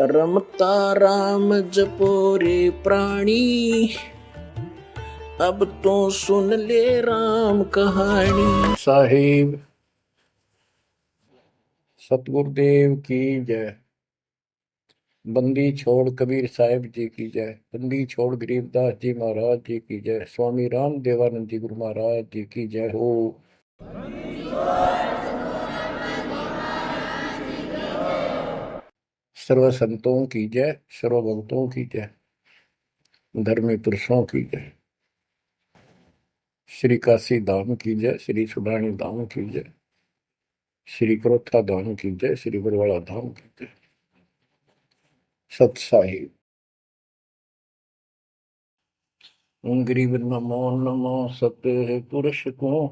रमता राम जपो रे प्राणी, अब तो सुन ले राम कहानी। साहिब सतगुरुदेव की जय। बंदी छोड़ कबीर साहिब जी की जय। बंदी छोड़ गरीबदास जी महाराज जी की जय। स्वामी राम देवानंद जी गुरु महाराज जी की जय हो। सर्व संतों की जय, सर्व भक्तों की जय, धर्मी पुरुषों की जय। श्री काशी धाम की जय, श्री सुडानी धाम की जय, श्री क्रोथा धाम की जय, श्री बरवाड़ा धाम की जय। सत साहिब गरीब नमो नमो सत पुरुष को,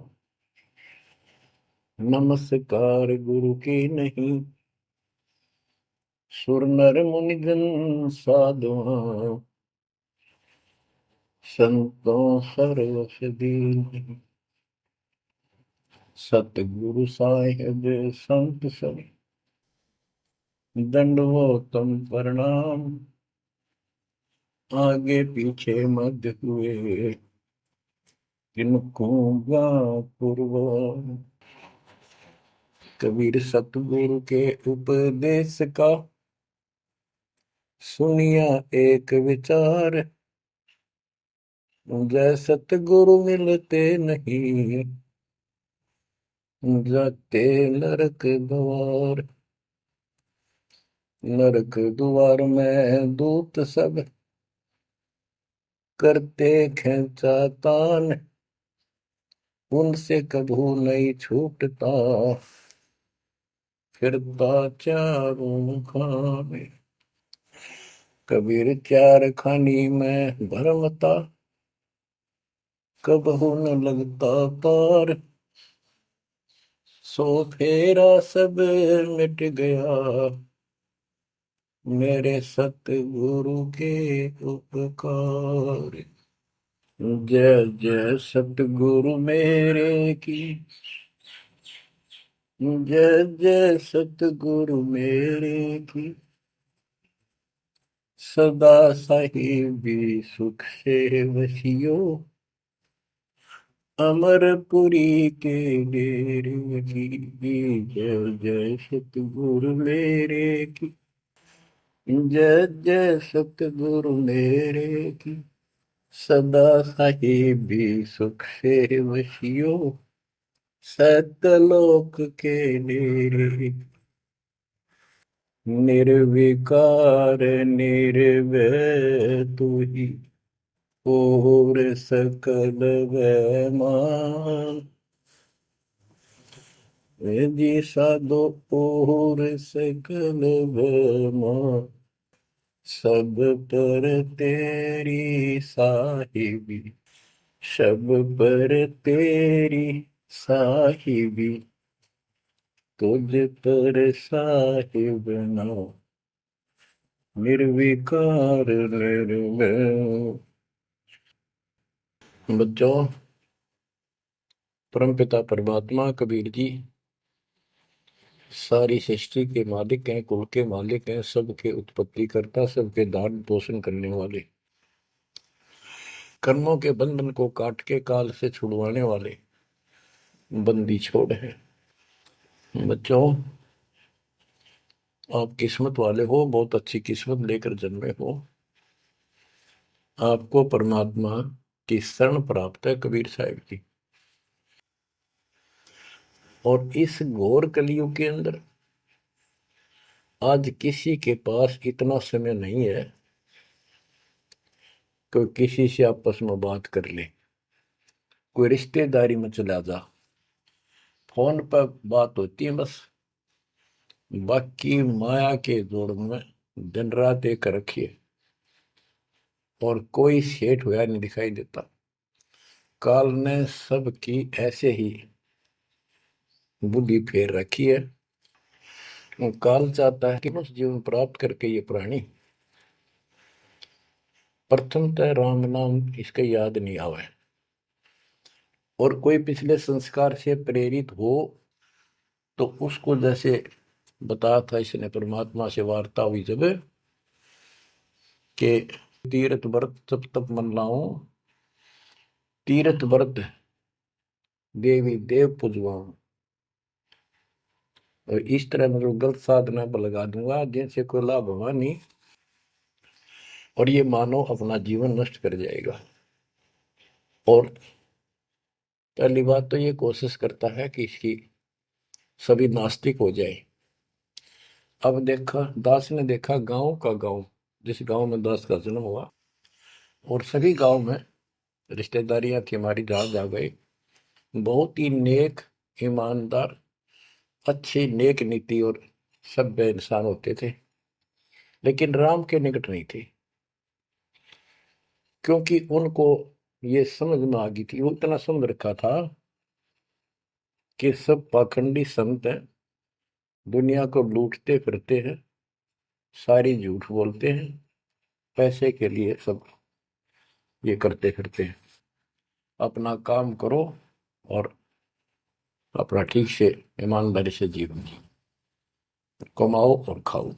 नमस्कार गुरु की नहीं। सुर नर मुनिजन साधुआ, संतों सर्वस दीन। सतगुरु साहिब संत सब, दंडवतम प्रणाम। आगे पीछे मध्य हुए, किनको पूर्व। कबीर सतगुरु के उपदेश का, सुनिया एक विचार। जय सतगुरु मिलते नहीं, जाते नरक द्वार। नरक द्वार में दूत सब, करते खेचा तान। उनसे कभू नहीं छूटता, फिरता चारों खाने। कबीर चार खानी में भरमता, कबहू न लगता पार। सो फेरा सब मिट गया, मेरे सतगुरु के उपकार। जय जय सतगुरु मेरे की, जय जय सतगुरु मेरे की। सदा साहिबी सुख से वसियो, अमरपुरी के डेरे की। जय जय सतगुरु मेरे की, जय जय सतगुरु मेरे की। सदा साहिबी सुख से वसियो, सतलोक के डेरे। निर्विकार निर्भय तू ही, और सकल वैमान। जी साधो और सकल वैमान। सब पर तेरी साहिबी, सब पर तेरी साहिबी। तुझ पर साहिब नाम, निर्विकार निर्भय। बच्चों, परमपिता परमात्मा कबीर जी सारी सृष्टि के मालिक हैं, कुल के मालिक हैं, सबके उत्पत्ति करता, सबके दान पोषण करने वाले, कर्मों के बंधन को काट के काल से छुड़वाने वाले बंदी छोड़ है। बच्चों, आप किस्मत वाले हो, बहुत अच्छी किस्मत लेकर जन्मे हो। आपको परमात्मा की शरण प्राप्त है कबीर साहिब की। और इस घोर कलयुग के अंदर आज किसी के पास इतना समय नहीं है कोई किसी से आपस में बात कर ले, कोई रिश्तेदारी में चला जा। फोन पर बात होती है बस, बाकी माया के जोड़ में दिन रात एक रखिए और कोई सेठ हुआ नहीं दिखाई देता। काल ने सबकी ऐसे ही बुद्धि फेर रखी है। काल चाहता है कि उस जीवन प्राप्त करके ये प्राणी प्रथमतः राम नाम इसका याद नहीं आवे, और कोई पिछले संस्कार से प्रेरित हो तो उसको जैसे बताया था इसने परमात्मा से वार्ता हुई जब, कि तीर्थ व्रत तप तप मन लाऊं, तीर्थ व्रत देवी देव पुजवाऊं। और इस तरह मतलब गलत साधना पर लगा दूंगा जिनसे कोई लाभ होगा नहीं, और ये मानव अपना जीवन नष्ट कर जाएगा। और पहली बात तो ये कोशिश करता है कि इसकी सभी नास्तिक हो जाए। अब देखा, दास ने देखा गांव का गांव, जिस गांव में दास का जन्म हुआ, और सभी गांव में रिश्तेदारियां थी हमारी, जहां जा गए बहुत ही नेक, ईमानदार, अच्छी नेक नीति और सभ्य इंसान होते थे, लेकिन राम के निकट नहीं थे, क्योंकि उनको ये समझ में आ गई थी, वो इतना समझ रखा था कि सब पाखंडी संत हैं, दुनिया को लूटते फिरते हैं, सारी झूठ बोलते हैं, पैसे के लिए सब ये करते फिरते हैं। अपना काम करो और अपना ठीक से ईमानदारी से जीवन कमाओ और खाओ।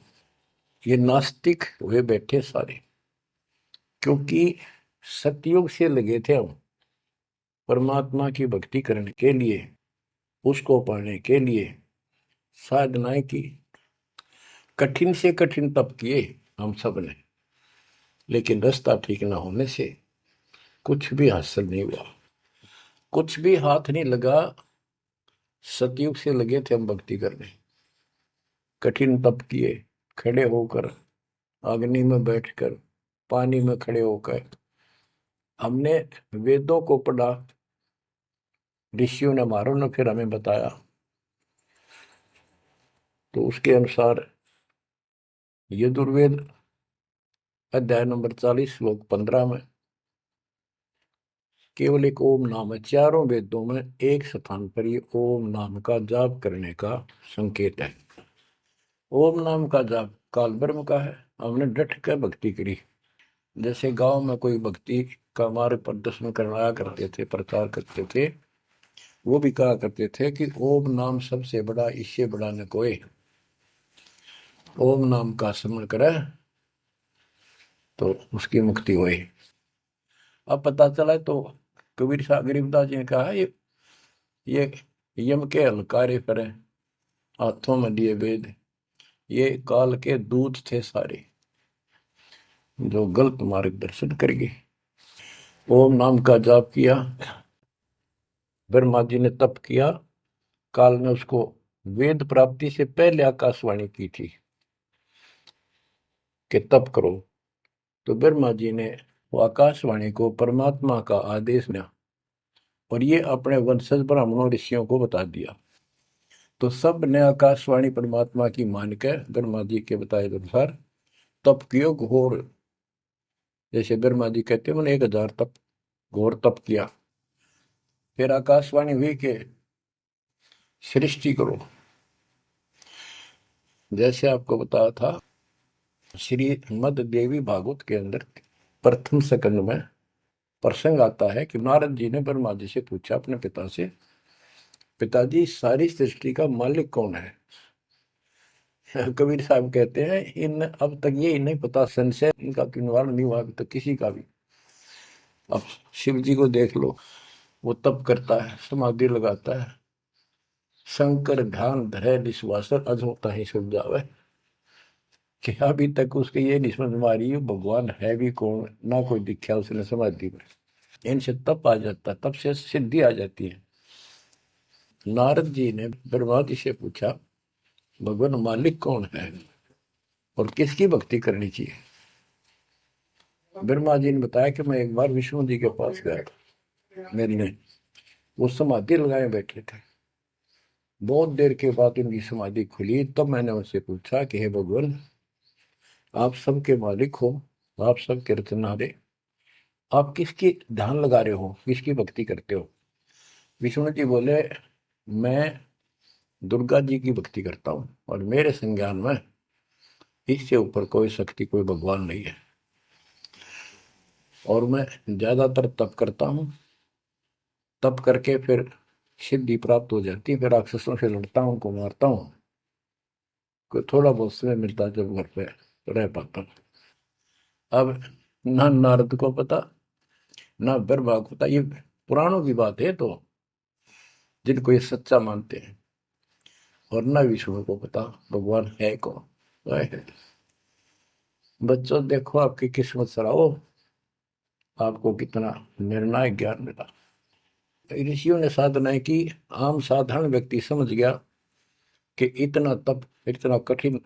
ये नास्तिक हुए बैठे सारे, क्योंकि सतयुग से लगे थे हम परमात्मा की भक्ति करने के लिए, उसको पाने के लिए साधनाएं की, कठिन से कठिन तप किए हम सब ने, लेकिन रास्ता ठीक ना होने से कुछ भी हासिल नहीं हुआ, कुछ भी हाथ नहीं लगा। सतयुग से लगे थे हम भक्ति करने, कठिन तप किए, खड़े होकर, अग्नि में बैठकर, पानी में खड़े होकर, हमने वेदों को पढ़ा, ऋषियों ने हमारों ने फिर हमें बताया, तो उसके अनुसार यजुर्वेद अध्याय नंबर 40 श्लोक 15 में केवल एक ओम नाम है। चारों वेदों में एक स्थान पर ये ओम नाम का जाप करने का संकेत है। ओम नाम का जाप काल ब्रह्म का है। हमने डट कर भक्ति करी, जैसे गांव में कोई भक्ति का मार्ग प्रदर्शन करवाया करते थे, प्रचार करते थे, वो भी कहा करते थे कि ओम नाम सबसे बड़ा, इससे बड़ा न कोई। ओम नाम का स्मरण करे तो उसकी मुक्ति हुई। अब पता चला तो कबीर साहब गरीबदास जी ने कहा, ये यम के हलकारे करें, हाथों में लिए वेद, ये काल के दूत थे सारे, जो गलत मार्गदर्शन कर गए। ओम नाम का जाप किया, ब्रह्मा जी ने तप किया, काल ने उसको वेद प्राप्ति से पहले आकाशवाणी की थी कि तप करो, तो ब्रह्मा जी ने वो आकाशवाणी को परमात्मा का आदेश दिया, और ये अपने वंशज ब्राह्मणों ऋषियों को बता दिया। तो सब ने आकाशवाणी परमात्मा की मान के ब्रह्मा जी के बताए अनुसार तप कियो घोर, जैसे ब्रह्मा जी कहते हैं मैंने 1000 तप, घोर तप किया। फिर आकाशवाणी हुई कि सृष्टि करो, जैसे आपको बताया था श्रीमद देवी भागवत के अंदर प्रथम स्कंद में प्रसंग आता है कि नारद जी ने ब्रह्मा जी से पूछा अपने पिता से, पिताजी सारी सृष्टि का मालिक कौन है? कबीर साहब कहते हैं इन अब तक ये नहीं पता, संशय इनका निवारण नहीं हुआ अभी तक किसी का भी। अब शिव जी को देख लो, वो तप करता है, समाधि लगाता है, शंकर ध्यान धरे विश्वासर अजोता ही सुख जावे, कि अभी तक उसके ये नहीं समझ में आ रही है भगवान है भी कौन, ना कोई दिखा उसने समाधि में। इनसे तप आ जाता, तब से सिद्धि आ जाती है। नारद जी ने ब्रह्मा जी से पूछा भगवान मालिक कौन है और किसकी भक्ति करनी चाहिए? ब्रह्मा जी ने बताया कि मैं एक बार विष्णु जी के पास गया था, मिलने, वो समाधि लगाए बैठे थे। बहुत देर के बाद उनकी समाधि खुली, तब मैंने उनसे पूछा कि हे भगवान, आप सबके मालिक हो, आप सबके रचनारे, आप किसकी ध्यान लगा रहे हो, किसकी भक्ति करते हो? विष्णु जी बोले मैं दुर्गा जी की भक्ति करता हूँ, और मेरे संज्ञान में इससे ऊपर कोई शक्ति, कोई भगवान नहीं है, और मैं ज्यादातर तप करता हूँ, तप करके फिर सिद्धि प्राप्त हो जाती है, फिर राक्षसों से लड़ता हूँ, उनको मारता हूँ, कोई थोड़ा बहुत समय मिलता है जब घर पे रह पाता हूँ। अब ना नारद को पता, ना ब्रह्मा को पता, ये पुराणों की बात है, तो जिनको ये सच्चा मानते हैं, और ना विष्णु को पता भगवान है कौन। बच्चों देखो आपकी किस्मत सराहो, आपको कितना निर्णायक ज्ञान मिला। ऋषियों ने साधनाएं की, आम साधारण व्यक्ति समझ गया कि इतना तप, इतना कठिन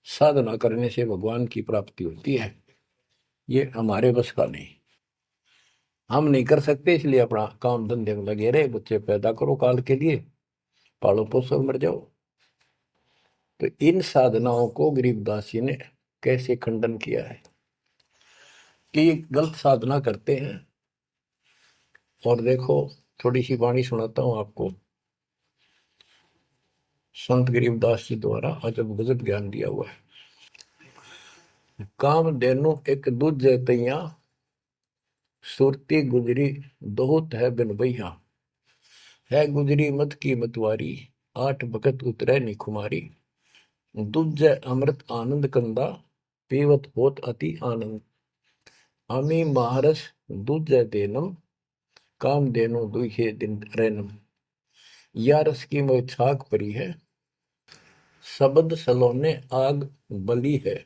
साधना करने से भगवान की प्राप्ति होती है, ये हमारे बस का नहीं, हम नहीं कर सकते, इसलिए अपना काम धंधे में लगे रहे, बच्चे पैदा करो काल के लिए, पालो पोसो मर जाओ। तो इन साधनाओं को गरीबदास जी ने कैसे खंडन किया है कि ये गलत साधना करते हैं। और देखो, थोड़ी सी वाणी सुनाता हूं आपको, संत गरीबदास जी द्वारा अजब गजब ज्ञान दिया हुआ है। काम देनु एक दूजे तैया, सुरती गुजरी दोहत है बिन भैया, है गुजरी मत की मतवारी, आठ भगत उतरे निखुमारी, दूजे अमृत आनंद कंदा, पीवत होत अति आनंद, आमी महारस दूजे देनम, काम देनो दुहे दिन रैनम, या रस की मोह छाक परी है, शब्द सलोने आग बली है।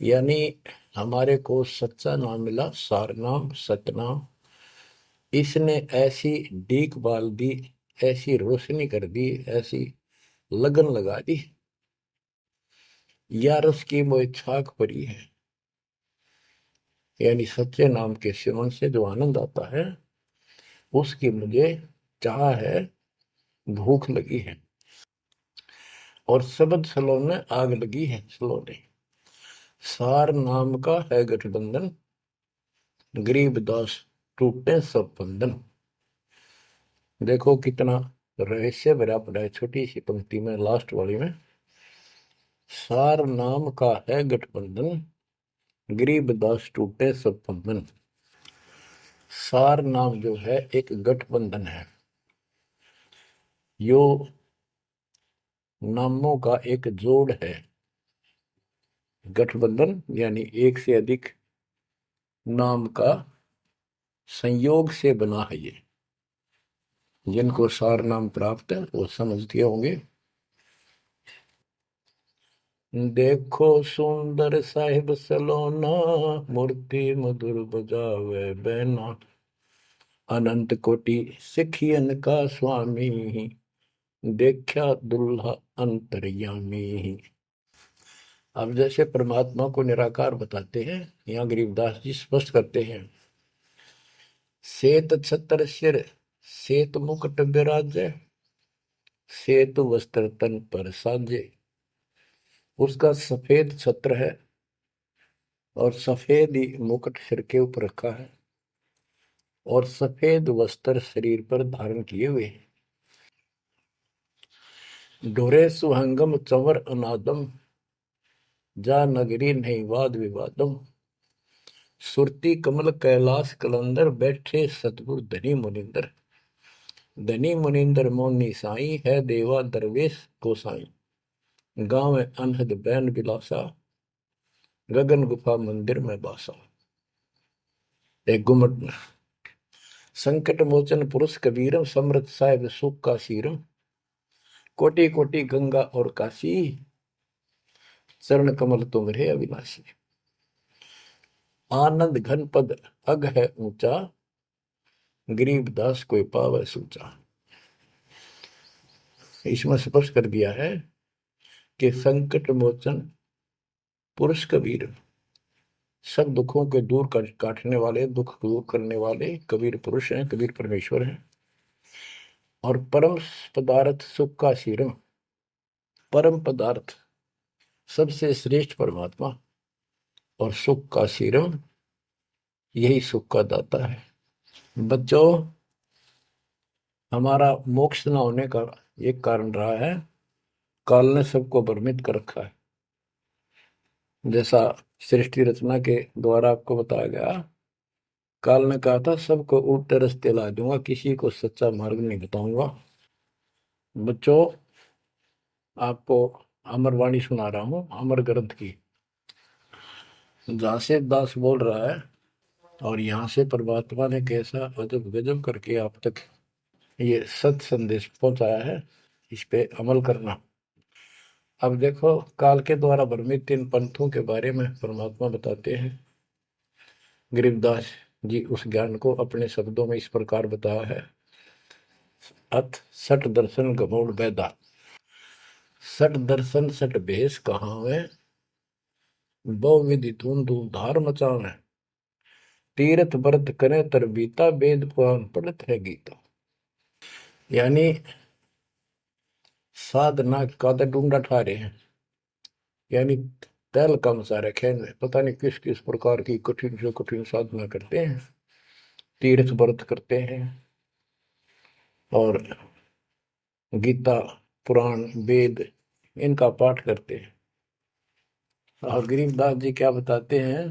यानी हमारे को सच्चा नाम मिला, सार नाम सतनाम, इसने ऐसी डीक बाल दी, ऐसी रोशनी कर दी, ऐसी लगन लगा दी, या रस की मोह छाक परी है। यानी सच्चे नाम के सेवन से जो आनंद आता है, उसकी मुझे चाह है, भूख लगी है। और शब्द सलोने आग लगी है, सलोने सार नाम का है गठबंधन, गरीब दास टूटे सब बंधन। देखो कितना रहस्य भरा पड़ा है छोटी सी पंक्ति में, लास्ट वाली में, सार नाम का है गठबंधन, गरीब दास टूटे सब बंधन। सार नाम जो है एक गठबंधन है, यो नामों का एक जोड़ है। गठबंधन यानी एक से अधिक नाम का संयोग से बना है ये। जिनको सार नाम प्राप्त है वो समझते होंगे। देखो सुंदर साहिब सलोना, मूर्ति मधुर बजावे बैना, अनंत कोटि सिखियन का स्वामी, देखा दुल्हा अंतर्यामी। अब जैसे परमात्मा को निराकार बताते हैं, यहाँ गरीबदास जी स्पष्ट करते हैं, श्वेत छत्र सिर श्वेत मुकुट विराजे, श्वेत वस्त्र तन पर साजे। उसका सफेद छत्र है और सफेद ही मुकुट सिर के ऊपर रखा है, और सफेद वस्त्र शरीर पर धारण किए हुए हैं। डोरे सुहंगम चंवर अनादम, जा नगरी नहीं वाद विवादम, सुरती कमल कैलाश कलंदर, बैठे सतगुरु धनी मुनिंदर। धनी मुनिंदर मोनी साई, है देवा दरवेश गोसाई, गांव अनहद बैन बिलासा, गगन गुफा मंदिर में बासा। एक गुमट में संकट मोचन पुरुष कबीरम, समृत साहिब सुख का सीरम, कोटि कोटि गंगा और काशी, चरण कमल तुम्हारे अविनाशी। आनंद घन पद अग है ऊंचा, गरीब दास कोई पावे सूचा। इसमें स्पष्ट कर दिया है कि संकट मोचन पुरुष कबीर, सब दुखों के दूर काटने वाले, दुख दूर करने वाले कबीर पुरुष हैं, कबीर परमेश्वर हैं। और परम पदार्थ सुख का सीरम, परम पदार्थ सबसे श्रेष्ठ परमात्मा, और सुख का सीरम यही सुख का दाता है। बच्चों, हमारा मोक्ष न होने का एक कारण रहा है, काल ने सबको भ्रमित कर रखा है। जैसा सृष्टि रचना के द्वारा आपको बताया गया, काल ने कहा था सबको उल्टे रास्ते ला दूंगा, किसी को सच्चा मार्ग नहीं बताऊंगा। बच्चों, आपको अमर वाणी सुना रहा हूं, अमर ग्रंथ की। जहाँ से दास बोल रहा है और यहाँ से परमात्मा ने कैसा अजब गजब करके आप तक ये सत संदेश पहुंचाया है, इस पे अमल करना। अब देखो, काल के द्वारा भ्रमित तीन पंथों के बारे में परमात्मा बताते हैं। गरीबदास जी उस ज्ञान को अपने शब्दों में इस प्रकार बताया है। अथ सठ दर्शन गमोड़ बैदा, सठ दर्शन सठ भेष कहावे, बहु विधि धूम धूम धार मचावे, तीर्थ व्रत करे तर बीता, वेद पुराण पढ़त है गीता। यानी साधना का तो ढूंढा ठा रहे हैं, यानी तैल कम सारे खेन में पता नहीं किस किस प्रकार की कठिन से कठिन साधना करते हैं, तीर्थ व्रत करते हैं और गीता पुराण वेद इनका पाठ करते हैं। और गरीबदास जी क्या बताते हैं,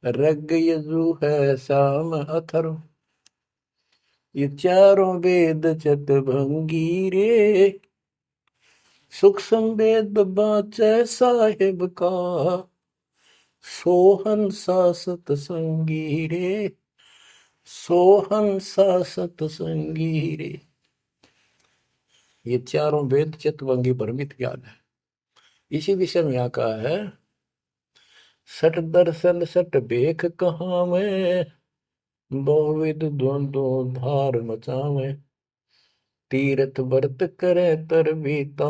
रग यजु है श्याम अथर्व, ये चारों वेद चतभंगी रे, सुख संवेद बाचे साहिब का, सोहन सा सतसंगी रे, सोहन सा सतसंगी रे। ये चारों वेद चितवंगी भ्रमित ज्ञान है। इसी विषय में यहाँ कहा है, सठ दर्शन सठ बेख कहाँ में, बहुविध द्वंद्व धार मचावे, तीर्थ व्रत करे तर बीता,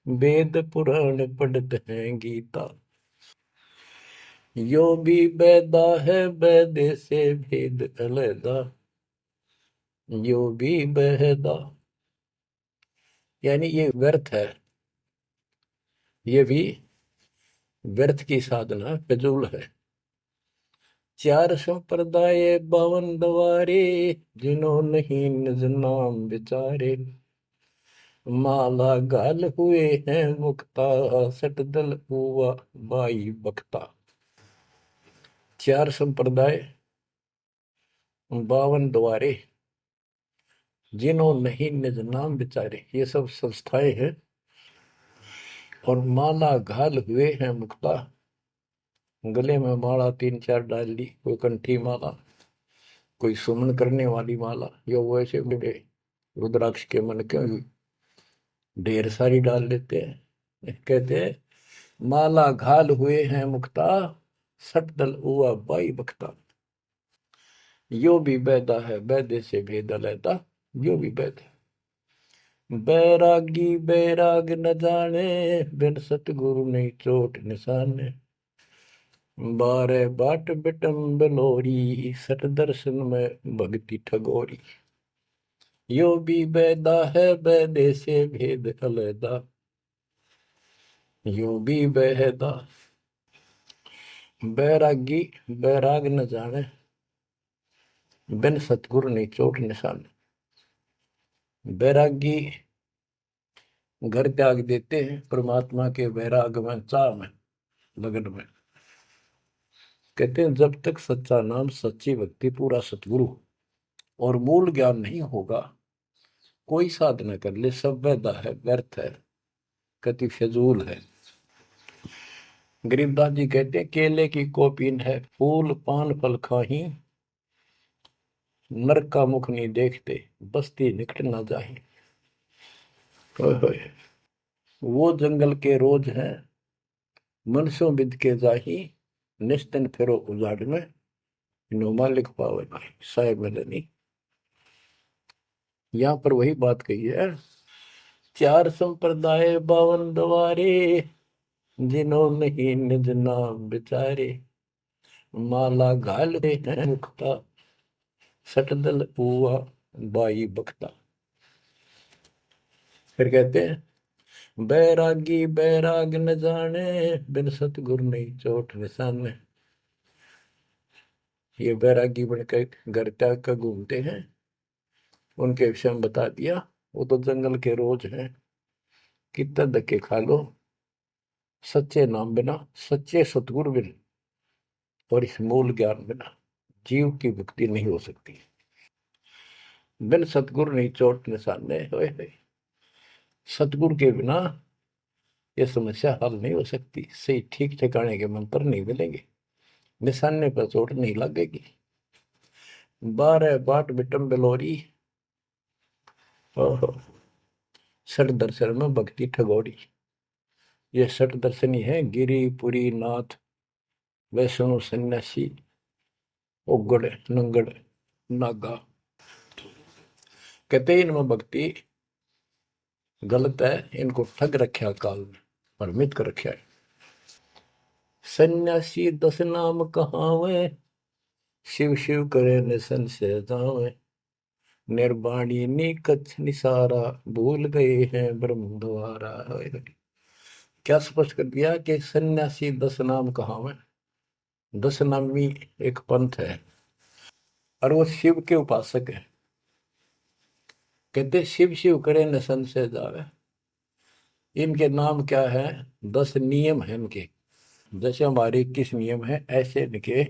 वेद पुराण पढ़त है गीता। यो भी बैदा है बैदे से भेद अलैदा, यो भी बहदा, यानी ये व्यर्थ है, ये भी व्यर्थ की साधना फिजूल है। चार संप्रदाय बावन द्वारे, जिन्हों नहीं निज नाम विचारे, माला गाल हुए हैं मुक्ता, सट दल हुआ बाई बख्ता। चार संप्रदाय, 52 द्वारे, जिन्हों नहीं निज नाम विचारे, ये सब संस्थाएं हैं। और माला घाल हुए हैं मुक्ता, गले में माला 3-4 डाल ली, कोई कंठी माला, कोई सुमन करने वाली माला, या वैसे बड़े रुद्राक्ष के मन के ढेर सारी डाल लेते हैं। कहते हैं माला घाल हुए हैं मुक्ता, सट दल हुआ बाई बख्ता। यो भी बैदा है बैदे से भेद अलैदा, यो भी बैद है। बैरागी बैराग न जाने, बिन सतगुरु नहीं चोट निशाने, बारे बाट बिटम बलोरी, सट दर्शन में भक्ति ठगोरी। यो भी बैदा है बैदे से भेद अलैदा, यो भी बेहदा। बैरागी बैराग न जाने, बिन सतगुरु नहीं चोट निशाने। बैरागी घर त्याग देते हैं परमात्मा के वैराग में, चाह में, लगन में। कहते हैं जब तक सच्चा नाम सच्ची भक्ति पूरा सतगुरु और मूल ज्ञान नहीं होगा, कोई साधना कर ले सब वैधा है, व्यर्थ है, कति फिजूल है। गरीबदास जी कहते हैं केले की कोपीन है, फूल पान फल खाही, नरक का मुख नहीं देखते, बस्ती निकट ना जाही। वो जंगल के रोज हैं, मनसों बिद के जाही, निस्तन फिरो उजाड़ में, नुमा लिख पावे भाई साहेब मदनी। यहाँ पर वही बात कही है, चार संप्रदाय 52 द्वारे, जिन्हों नहीं निज नाम विचारे, माला घाल है मुक्ता, सटदल हुआ बाई बख्ता। फिर कहते हैं बैरागी बैराग न जाने, बिन सतगुरु नहीं चोट निशाने। ये बैरागी बनकर घर त्याग कर घूमते हैं, उनके विषय में बता दिया, वो तो जंगल के रोज हैं, कितना धक्के खा लो, सच्चे नाम बिना, सच्चे सतगुरु बिना और इस मूल ज्ञान बिना जीव की मुक्ति नहीं हो सकती। बिन सतगुरु नहीं चोट निशाने, होए सतगुरु के बिना ये समस्या हल नहीं हो सकती। सही ठीक ठिकाने के मंत्र नहीं मिलेंगे, निशाने पर चोट नहीं लगेगी। 12 बाट बिटम बेलोरी। ओहो। षट दर्शन में भक्ति ठगोरी। ये षट दर्शनी है गिरी पुरी नाथ वैष्णो सन्यासी उगड़ नंगड़ नागा। कहते इनमें भक्ति गलत है, इनको ठग रखा काल में, भ्रमित कर रखा है। सन्यासी 10 नाम कहावे, शिव शिव करे न संशय जावे। निर्वाणी निकच निसारा, भूल गए हैं ब्रह्म द्वारा। क्या स्पष्ट कर दिया कि सन्यासी 10 नाम कहावे। 10 नामी एक पंथ है और वो शिव के उपासक है। कहते शिव शिव करे न संशय जावे। इनके नाम क्या है? 10 नियम है इनके। जैसे हमारे 21 नियम है, ऐसे इनके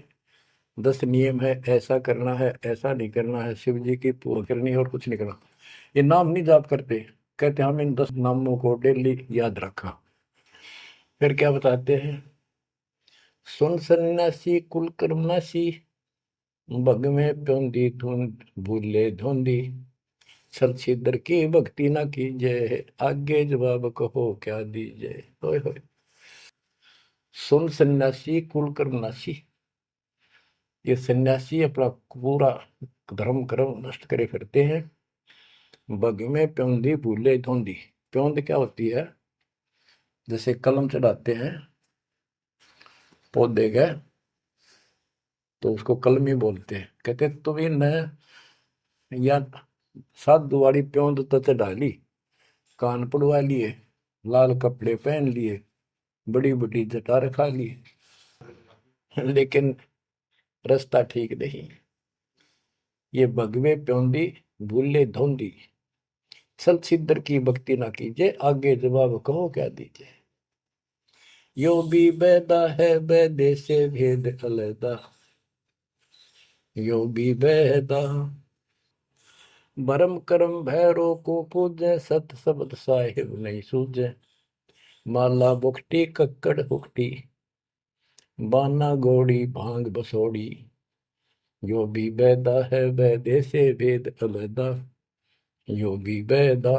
10 नियम है। ऐसा करना है, ऐसा नहीं करना है, शिव जी की पूजा करनी है और कुछ नहीं करना। ये नाम नहीं जाप करते, कहते हम इन 10 नामों को डेली याद रखा। फिर क्या बताते हैं? सुन सन्यासी कुल कर्मनाशी, भग में प्योंदी धुंध भूले धुंधी। छल छिद्र की भक्ति ना कीजिए, आगे जवाब कहो क्या दीजिए। होय होय। सुन सन्यासी कुल कर्मनाशी, ये सन्यासी अपना पूरा धर्म कर्म नष्ट करे फिरते हैं। बग में प्योंदी भूले धुंधी। प्योंद क्या होती है? जैसे कलम चढ़ाते हैं पौधे का, तो उसको कलमी बोलते हैं। कहते तुम इन या साधु वाली प्योंद तो चढ़ा ली, कान पड़वा लिए, लाल कपड़े पहन लिए, बड़ी बड़ी जटा रखा ली, लेकिन रास्ता ठीक नहीं। ये भगवे प्योंदी भूले धोंदी, सल सिद्धर की भक्ति ना कीजिए, आगे जवाब कहो क्या दीजिए। यो भी बैदा है बैदे से भेद अलैदा, यो भी बैदा। भरम करम भैरो को पूजे, सत शब्द साहिब नहीं सूझे। माला बुखटी कक्कड़ हुकटी, बाना गोड़ी भांग बसोड़ी। यो भी बैदा है बैदे से भेद अलैदा, यो भी बैदा।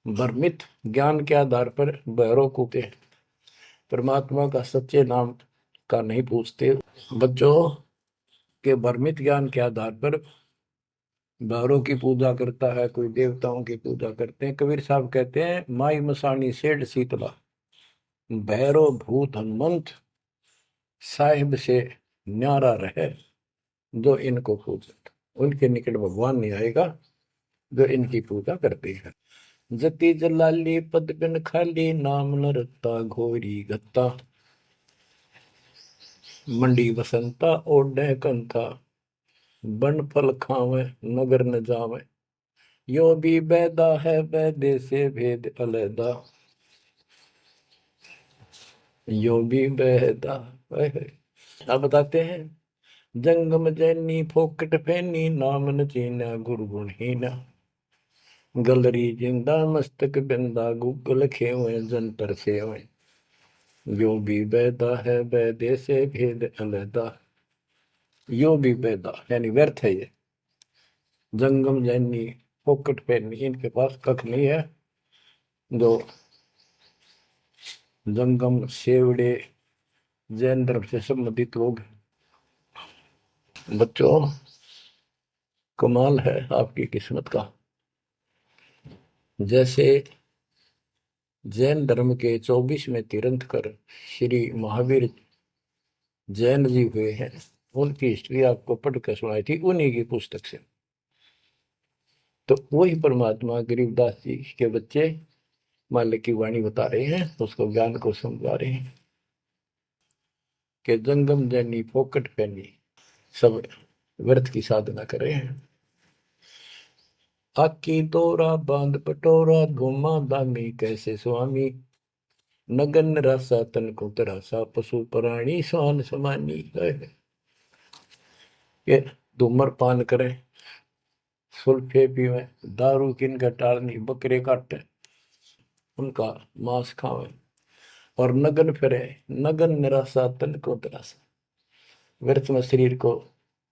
भ्रमित ज्ञान के आधार पर भैरव को के परमात्मा का सच्चे नाम का नहीं पूछते। बच्चों के भ्रमित ज्ञान के आधार पर भैरव की पूजा करता है, कोई देवताओं की पूजा करते हैं। कबीर साहब कहते हैं माई मसानी सेठ शीतला, भैरव भूत हनुमंत साहिब से न्यारा रहे जो इनको पूजे। उनके निकट भगवान नहीं आएगा जो इनकी पूजा करते हैं। जति जलाली पद बिन खाली, नाम न रत्ता घोरी गत्ता। मंडी बसंता ओढ़े कंथा, बन फल खावे नगर न जावे। यो भी बैदा है बैदे से भेद अलैदा, यो भी बैदा। अब बताते हैं जंगम जैनी फोकट फैनी, नाम न चीना गुरु गुणहीना। गलरी जिंदा मस्तक बिंदा, गूगल खेवे जंतर सेवे। यो भी बैदा है बैदे से भेद अलैदा, यो भी बैदा यानी व्यर्थ है ये। जंगम जैनी फोकट फैनी, इनके पास कख नहीं है। जो जंगम सेवड़े जैन धर्म से संबंधित लोग। बच्चों कमाल है आपकी किस्मत का। जैसे जैन धर्म के 24वें तीर्थंकर श्री महावीर जैन जी हुए हैं, उनकी हिस्ट्री आपको पढ़कर सुनाई थी उन्हीं की पुस्तक से। तो वही परमात्मा गरीबदास जी के बच्चे मालिक की वाणी बता रहे हैं, उसको ज्ञान को समझा रहे हैं कि जंगम जैनी फोकट पैनी, सब व्यर्थ की साधना कर रहे हैं। आकी तोरा बांध पटोरा, घुमा दामी कैसे स्वामी। नगन रासा तन को तरासा, पशु प्राणी स्वान समानी। ये धूम्रपान करे, सुल्फे पीवे, दारू किन का टालनी, बकरे काटे, उनका मांस खावे और नगन फिरे। नगन निराशा तन को तराशा, व्यर्थ में शरीर को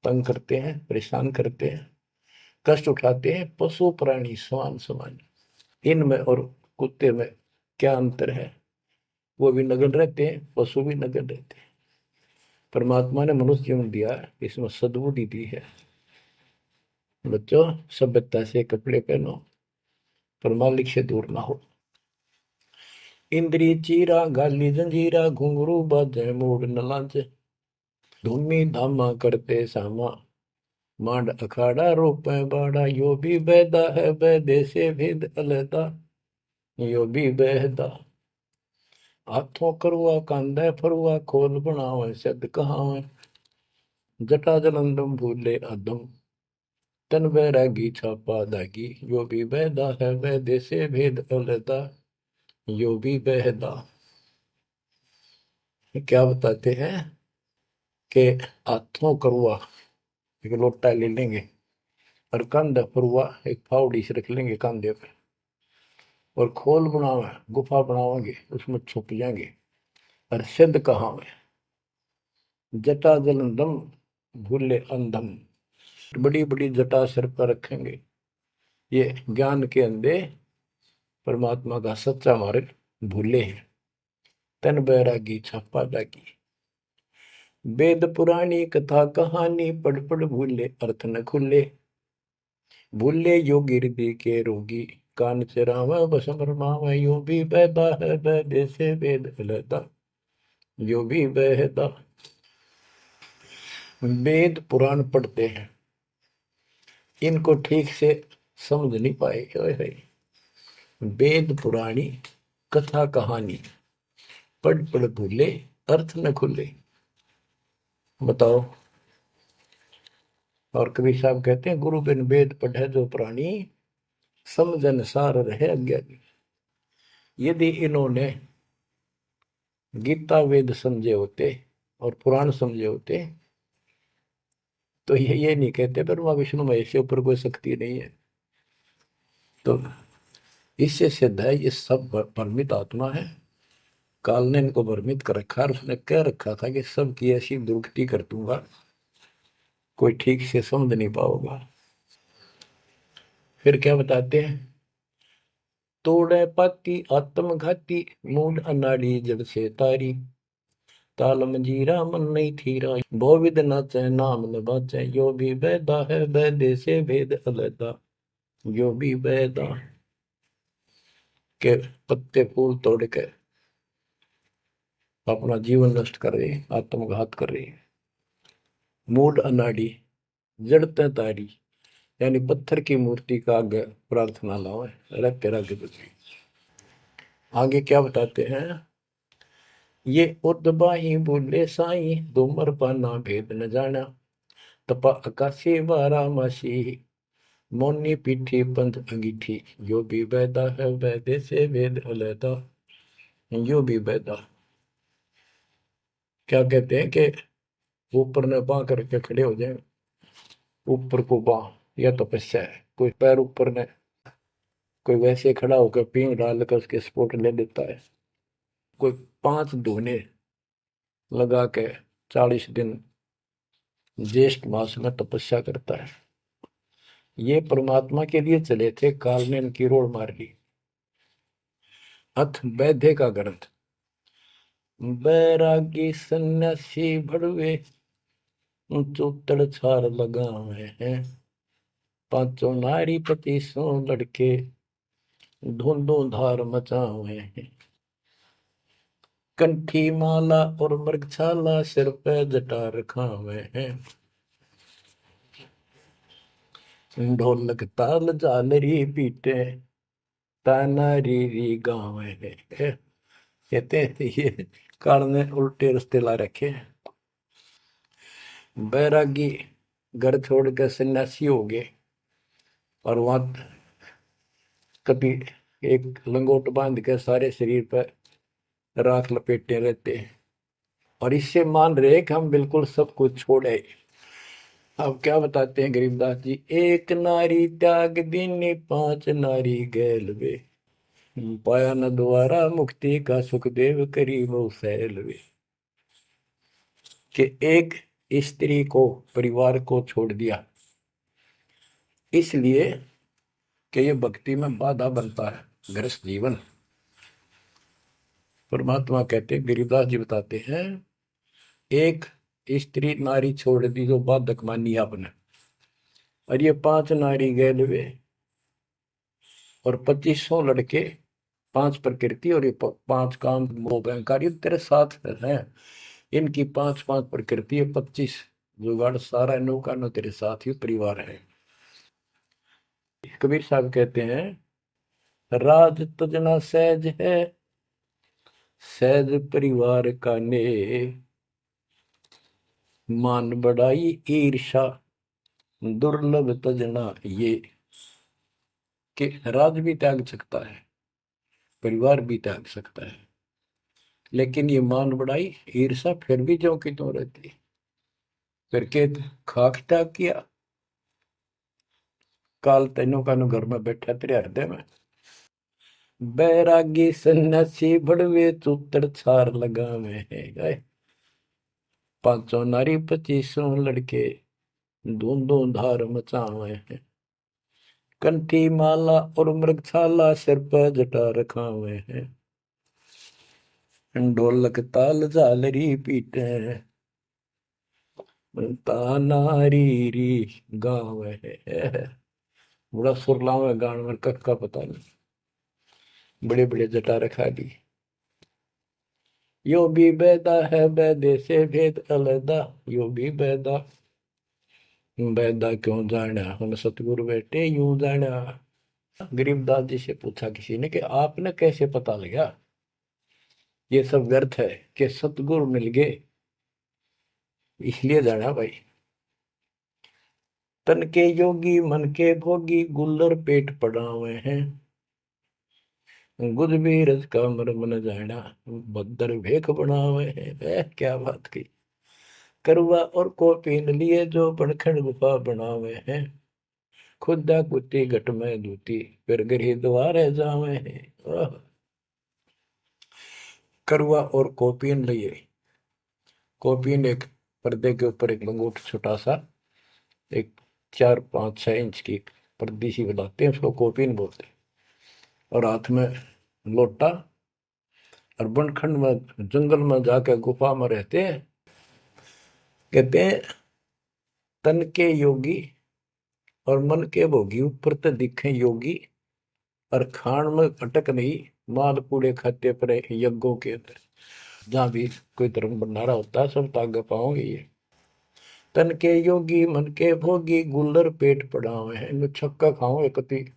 तंग करते हैं, परेशान करते हैं, कष्ट उठाते हैं। पशु प्राणी समान समान, इनमें और कुत्ते में क्या अंतर है? वो भी नगन रहते हैं, पशु भी नगन रहते हैं। परमात्मा ने मनुष्य जीवन दिया, इसमें सद्बुद्धि दी है। बच्चों, सभ्यता से कपड़े पहनो, पर मालिक से दूर ना हो। इंद्री चीरा गाली जंजीरा, घुंघरू बाजे मूड न लांचे। धूमी धामा करते सामा, मांड अखाड़ा रोपे बाड़ा। यो भी बैदा है बैदे से भेद अलहदा, यो भी बहदा। हाथों करुआ कांदे फरुआ, खोल बनावे सद कहावे। जटा जलंदम भूले अदम, तन बैरागी छापा दागी। यो भी बैदा है बैदे से भेद अलहदा, यो भी बहदा। क्या बताते हैं कि हाथों करुआ एक लोटा ले लेंगे और कंधा फरुआ एक फावड़ी से रख लेंगे कंधे पे, और खोल बनावे गुफा बनावांगे, उसमें छुप जाएंगे। और सिद्ध कहावे, जटा जलंदम भूले अंधम। बड़ी बड़ी जटा सिर पर रखेंगे, ये ज्ञान के अंधे परमात्मा का सच्चा मार्ग भूले हैं। तन बैरागी छापा दागी। वेद पुरानी कथा कहानी, पढ़ पढ़ भूले अर्थ न खुले। भूले योगी हृदय के रोगी, कान चरावा बसम रमावा। यो भी बैदा है बैदे से वेद अलहदा, यो भी बहदा। वेद पुराण पढ़ते हैं, इनको ठीक से समझ नहीं पाए। वेद पुराणी कथा कहानी, पढ़ पढ़ भूले अर्थ न खुले। बताओ। और कबीर साहब कहते हैं, गुरु बिन वेद पढ़े जो प्राणी, समझन सार रहे अज्ञानी। यदि इन्होंने गीता वेद समझे होते और पुराण समझे होते तो ये नहीं कहते ब्रह्मा विष्णु महेश के ऊपर कोई शक्ति नहीं है। तो इससे सिद्ध है ये सब भ्रमित आत्मा है। काल ने इनको भ्रमित कर रखा, और उसने कह रखा था कि सबकी ऐसी दुर्गति कर दूंगा, कोई ठीक से समझ नहीं पाओगा। फिर क्या बताते हैं, तोड़े पाती आत्मघाती, मूड अनाड़ी जड़ से तारी। ताल मंजीरा मन नहीं थीरा, बहुविध नाचे नाम न बाचे। यो भी बैदा है बैदे से भेद अलहदा, यो भी बैदा। के पत्ते फूल तोड़ के अपना जीवन नष्ट कर रहे, आत्मघात कर रहे। मूड अनाड़ी जड़ते तारी, यानी पत्थर की मूर्ति का आगे प्रार्थना लाओ, रख के रख दे। आगे क्या बताते हैं, ये उर्दबाही बोले साई, दोमर पाना भेद न जाना। तपा आकाशी वारा मासी, मोनी पीठी पंथ अंगीठी। यो भी बैदा है बैदे से वेद अलहदा, यो भी बैदा। क्या कहते हैं कि ऊपर ने बां करके खड़े हो जाए, ऊपर को बां, यह तपस्या है। कोई पैर ऊपर ने, कोई वैसे खड़ा होकर पींग डाल कर उसके स्पोर्ट ले लेता है। कोई 5 धोने लगा के 40 दिन ज्येष्ठ मास में तपस्या करता है। ये परमात्मा के लिए चले थे, काल ने इनकी रोड़ मार ली। अथ वैद्य का ग्रंथ, बैरागी सन्यासी भड़वे, चौतड़ छार लगावे हैं। पांचों नारी पति सो लड़के, धुंधों धार मचावे हैं। कंठी माला और मृगछाला, सिर पे जटा रखावे हैं। ढोलक ताल झालरी पीटे, ताना री गावे हैं। कहते हैं ये काल ने उल्टे रास्ते ला रखे हैं। बैरागी घर छोड़ के सन्यासी हो गए, और वहां कभी एक लंगोट बांध के सारे शरीर पर राख लपेटे रहते हैं, और इससे मान रहे कि हम बिल्कुल सब कुछ छोड़े। अब क्या बताते हैं गरीबदास जी, एक नारी त्याग दीनी, 5 नारी गैल वे। पाया न द्वारा मुक्ति का सुखदेव करी वो सैलवे। कि एक स्त्री को, परिवार को छोड़ दिया इसलिए कि ये भक्ति में बाधा बनता है गृहस्थ जीवन। परमात्मा कहते हैं, गिरिदास जी बताते हैं, एक स्त्री नारी छोड़ दी जो बाधक मानी आपने, और ये 5 नारी गैलवे और 2500 लड़के, 5 प्रकृति और ये 5 काम मोह अहंकार, ये तेरे साथ है। इनकी 5-5 प्रकृति है, 25 जुगाड़, सारा नौका नो तेरे साथ ही परिवार है। कबीर साहब कहते हैं, राज तजना सहज है, सहज परिवार का ने, मान बढ़ाई ईर्षा दुर्लभ तजना ये। कि राज भी त्याग सकता है, परिवार भी त्याग सकता है, लेकिन ये मान बढ़ाई ईर्षा फिर भी ज्यों की त्यों रहती। फिर के खाक त्याग किया, काल तेनों का घर में बैठा तेरे हृदय में। बैरागी सन्यासी बड़वे चूतर छार लगावे है गए, 500 नारी 2500 लड़के, धूंधों धार मचावे हैं। कंठी माला और मृगशाला सिर पर जटा रखावे हैं, ढोलक ताल झालरी पीटे, तानारी री गाँव है। बड़ा सुरलाव है गान में, कख का पता नहीं, बड़े बड़े जटा रखा दी। यो भी बैदा है बैदे से भेद अलदा, यो भी बैदा, बैदा क्यों जाना हम सतगुरु बैठे यूं जाना। गरीबदास जी से पूछा किसी ने कि आपने कैसे पता लगा ये सब व्यर्थ है, कि सतगुरु मिल गए इसलिए जाना भाई। तन के योगी मन के भोगी, गुल्लर पेट पड़ा हुए हैं, गुज भी रज का मर मन जाना, भद्र भेख बना हुए हैं। क्या बात की। करवा और को पीन लिए जो बनखंड गुफा बना हुए हैं, खुदा कुत्ती घट में दूती फिर गृह द्वार जावे हैं। करवा और कोपीन लिए, कोपीन एक पर्दे के ऊपर एक लंगोट छोटा सा, एक 4-5-6 इंच की पर्दी सी बनाते हैं, उसको कोपीन बोलते हैं, और हाथ में लोटा, और बनखंड में जंगल में जाकर गुफा में रहते हैं। कहते हैं तन के योगी और मन के भोगी, ऊपर तो दिखे योगी और खान में अटक नहीं, माल कूड़े खाते पर यज्ञों के अंदर जहां भी कोई धर्म भंडारा होता है सब तागे पाओगे ये। तन के योगी मन के भोगी, गुल्लर पेट पड़ा हुए हैं, इनमें छक्का खाओ एक,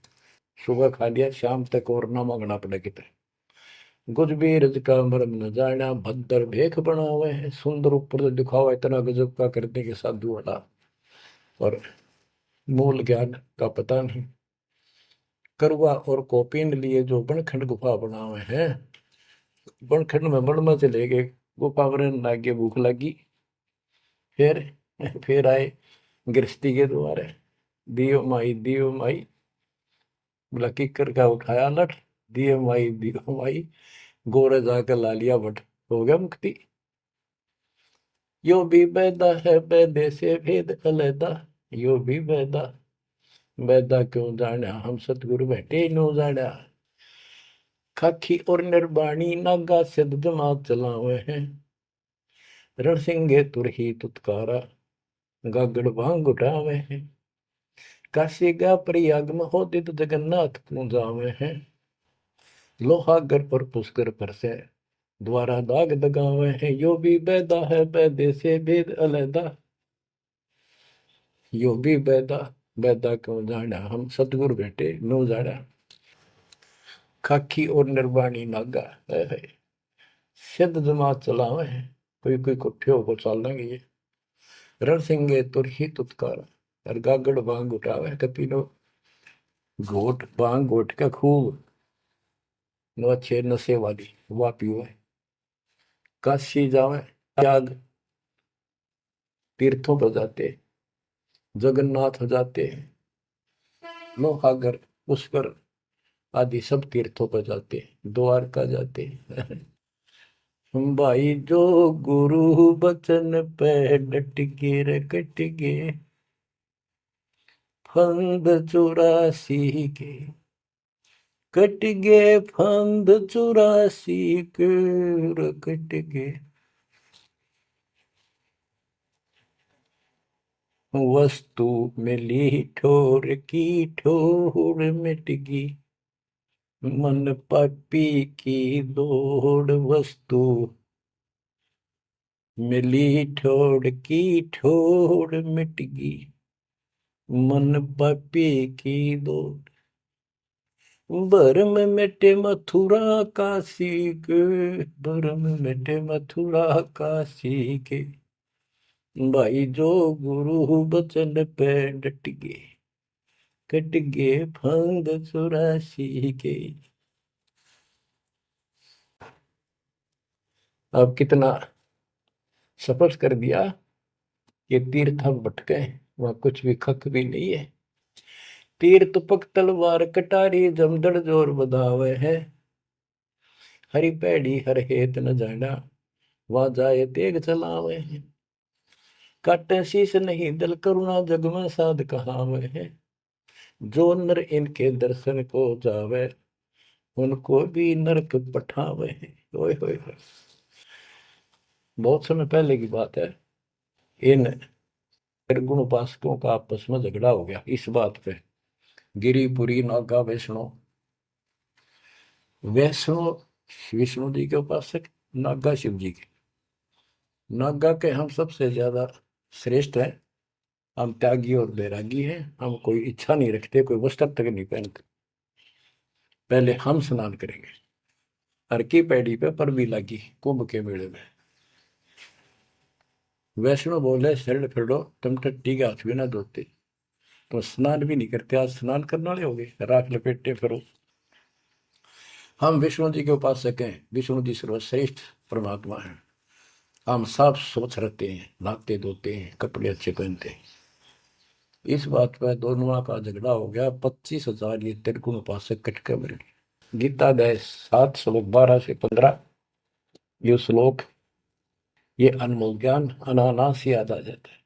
सुबह खा लिया शाम तक और ना मांगना पड़े कितने। कुछ भी रज का मर्म न जाना, भद्र भेख बना हुए हैं, सुंदर ऊपर तो दिखावा इतना गजब का करने के साधु वाला, और मूल ज्ञान का पता नहीं। करवा और कोपीन लिए जो बनखंड गुफा बना हुए हैं, बनखंड में बन में चले गए, गुफा बन लागे, भूख लगी, फिर फिर आए गृहस्थी के द्वारे, दियो माई, बोला किकर का उठाया लठ, दियो माई, गोरे जाकर ला लिया बट, हो गया मुक्ति। यो भी बैदा है बैदे से भेद अलैदा, यो भी बैदा, बैदा क्यों जाना हम सतगुरु बैठे नो जाना। खाखी और निर्वाणी नागा सिद्ध दिमाग चलावे हैं, रणसिंगे तुरही तुतकारा, गागड़ भांग उठावे हैं। काशी गा प्रयाग में होदित जगन्नाथ को जावे हैं, लोहागर पर पुष्कर पर से द्वारा दाग दगावे हैं। यो भी बैदा है बैदे से भेद अलैदा, यो भी बैदा, बैदा क्यों जाना हम सतगुरु बेटे नो जाना। खाकी और निर्वाणी नागा है, सिद्ध जमात चलावे हैं, कोई कोई कुट्ठे होकर चाल लेंगे ये। रण सिंगे तुर ही तुतकारा, और गागड़ बांग उठावे कपीनो, घोट बांग घोट का खूब नो अच्छे नशे वाली वा पीवे। काशी जावे त्याग, तीर्थों पर जाते, जगन्नाथ हो जाते, लोहागर पुष्कर आदि सब तीर्थों पर जाते, द्वारका जाते। भाई जो गुरु बचन पे डट के रे कट गए फंद 84 के, कट गए फंद 84 के रे कट गए। वस्तु मिली ठोर की ठोर मिट गई, मन पापी की दौड़। वस्तु मिली ठोर की ठोर मिट गई, मन पापी की दौड़। भरम मिटे मथुरा काशी के, भरम मिटे मथुरा काशी के। भाई जो गुरु बचन पे डट गए, कट गए फंद 84 के। अब कितना सफर कर दिया, ये तीर्थ हम भटके, वहां कुछ भी खक भी नहीं है। तीर्थ पक तलवार कटारी जमदड़ जोर बधावे है, हरी पैड़ी हर हेत न जाना, वहां जाए तेग चलावे है। काटे शीश नहीं दल करुणा जग में साध कहावे है, जो नर इनके दर्शन को जावे, उनको भी नरक पठावे है। ओए होए होए। बहुत समय पहले की बात है, इन निर्गुण उपासकों का आपस में झगड़ा हो गया इस बात पे। गिरिपुरी नागा वैष्णो, वैष्णो विष्णु जी के उपासक, नागा शिव जी के। नागा के हम सबसे ज्यादा श्रेष्ठ हैं, हम त्यागी और बैरागी हैं, हम कोई इच्छा नहीं रखते, कोई वस्त्र तक नहीं पहनते। पहले हम स्नान करेंगे, हर की पैड़ी पे पर भी लगी कुंभ के मेले में। वैष्णो बोले शरण फिरो, तुम टट्टी के हाथ भी ना धोते, तो स्नान भी नहीं करते, आज स्नान करने वाले हो गए, राख लपेटे फिरो। हम विष्णु जी के उपासक हैं, विष्णु जी सर्वश्रेष्ठ परमात्मा हैं, हम साफ स्वच्छ रहते हैं, नहाते धोते हैं, कपड़े अच्छे पहनते हैं। इस बात पर दोनों का झगड़ा हो गया। 25,000 ये त्रिगुण उपासक कटके मर गए। गीता अध्याय 7 श्लोक 12 से 15 ये श्लोक, ये अनमोल ज्ञान अनायास याद आ जाता है,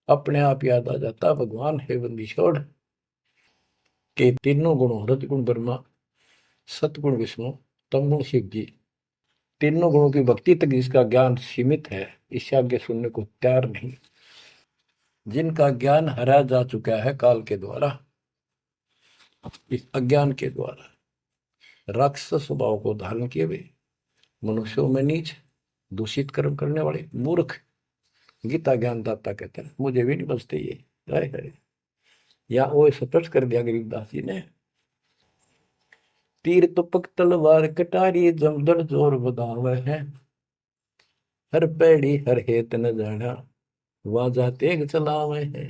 अपने आप याद आ जाता। भगवान है बंदी छोड़ के तीनों गुणों रजगुण ब्रह्मा, सतगुण विष्णु, तमगुण शिव जी, तीनों गुणों की भक्ति तक जिसका ज्ञान सीमित है, इससे आगे सुनने को तैयार नहीं। जिनका ज्ञान हरा जा चुका है काल के द्वारा, इस अज्ञान के द्वारा, राक्षस स्वभाव को धारण किए हुए, मनुष्यों में नीच, दूषित कर्म करने वाले मूर्ख, गीता ज्ञानदाता कहते हैं, मुझे भी नहीं बचते ये। हाय या वो स्पष्ट कर दिया गरीबदास जी ने। तीर तुपक तलवार कटारी जमदड़ जोर बधावे है, हर पैड़ी हर हेत न जाना, वाजा तेग चलावे है।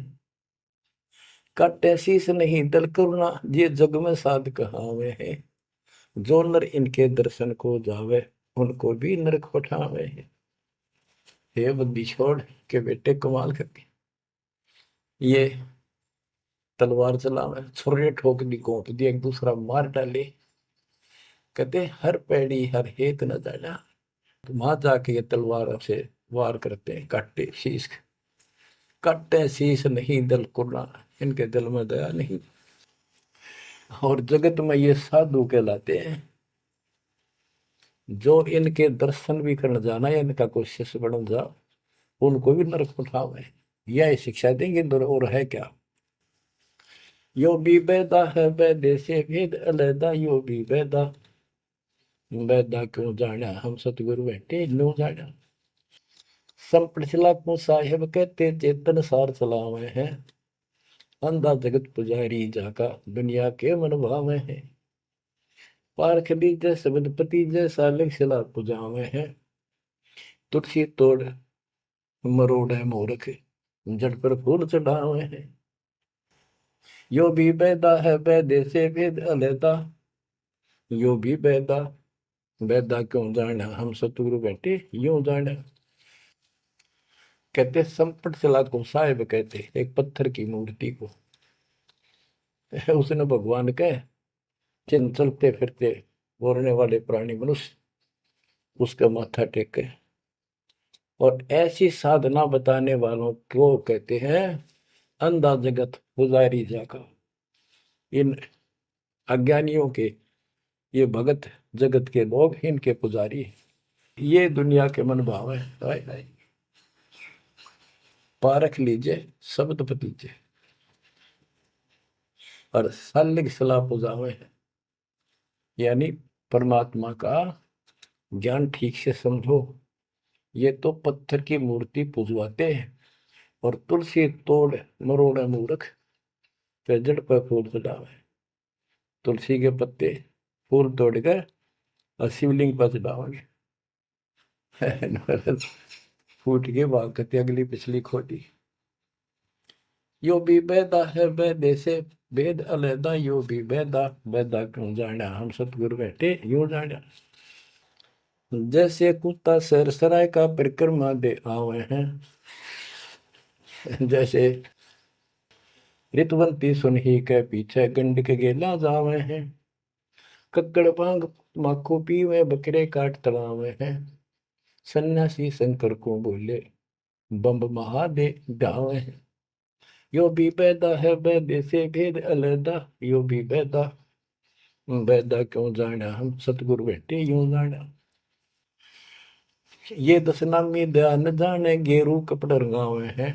काटे शीस नहीं दल करुणा, ये जग में साध कहावे है, जो नर इनके दर्शन को जावे, उनको भी नरक पठावे है। हे बंदी छोड़ के बेटे कमाल करके ये तलवार चलावे, छुरे ठोक दी, घोंप दी, एक दूसरा मार डाले। कहते हर पैड़ी हर हेत न जाना, तो वहां जाके ये तलवार से वार करते हैं, काटे शीश, काटे शीश नहीं दल कुर्रा, इनके दिल में दया नहीं। और जगत में ये साधु कहलाते हैं, जो इनके दर्शन भी करने जाना या इनका कोई शिष्य बन जा, उनको भी नरक उठावे। यह शिक्षा देंगे और है क्या। यो भी बैदा है वैदे से भेद अलैदा, यो भी बैदा, बैदा क्यों जाना हम सतगुरु बैठे नो जाना। संप्रचला को साहेब कहते चेतन सार चलावे हैं, अंधा जगत पुजारी जाका दुनिया के मन भावे हैं। पारख बीज शब्द पति जैसा लिखला पुजावे हैं, तुलसी तोड़ मरोड़ है मूर्ख, जड़ पर फूल चढ़ावे हैं। यो भी बैदा है बैदे से भेद अलैदा, यो भी बैदा, बैदा क्यों जाना हम सतगुरु बैठे यूं जाना। कहते संपट चला को साहेब कहते एक पत्थर की मूर्ति को, उसने भगवान कह चलते फिरते बोलने वाले प्राणी मनुष्य उसका माथा टेके। और ऐसी साधना बताने वालों को कहते हैं अंधा जगत पुजारी जाका। इन अज्ञानियों के, ये भगत जगत के लोग इनके पुजारी, ये दुनिया के मन भाव है। हाय हाय, पारख लीजिए शब्द पतीजे और सालिक सलाह पुजावे है। यानी परमात्मा का ज्ञान ठीक से समझो। ये तो पत्थर की मूर्ति पुजवाते हैं और तुलसी तोड़ मरोड़े मूर्ख पे जड़ पर फूल चढ़ावे। तुलसी के पत्ते फूल तोड़कर और शिवलिंग पर चढ़ावेंगे। फूट के भाग करते अगली पिछली खोटी। यो भी बेदा है बेदे से भेद अलैदा, यो भी बेदा बेदा क्यों जाना हम सतगुरु बैठे यूं जाना। जैसे कुत्ता सरसराय का परिक्रमा दे आवे हैं, जैसे ऋतुवंती सुनही के पीछे गंड के गेला जावे हैं। कक्कड़ पांग माखो पीवे बकरे काट तड़ावे हैं। सन्यासी शंकर को बोले बम्ब महादे गावे हैं। यो भी पैदा है बैदे से भेद अलैदा, यो भी पैदा बैदा क्यों जाना हम सतगुरु बैठे यूं जाना। ये दशनामी ध्यान जाने गेरू कपड़ रंगावे हैं।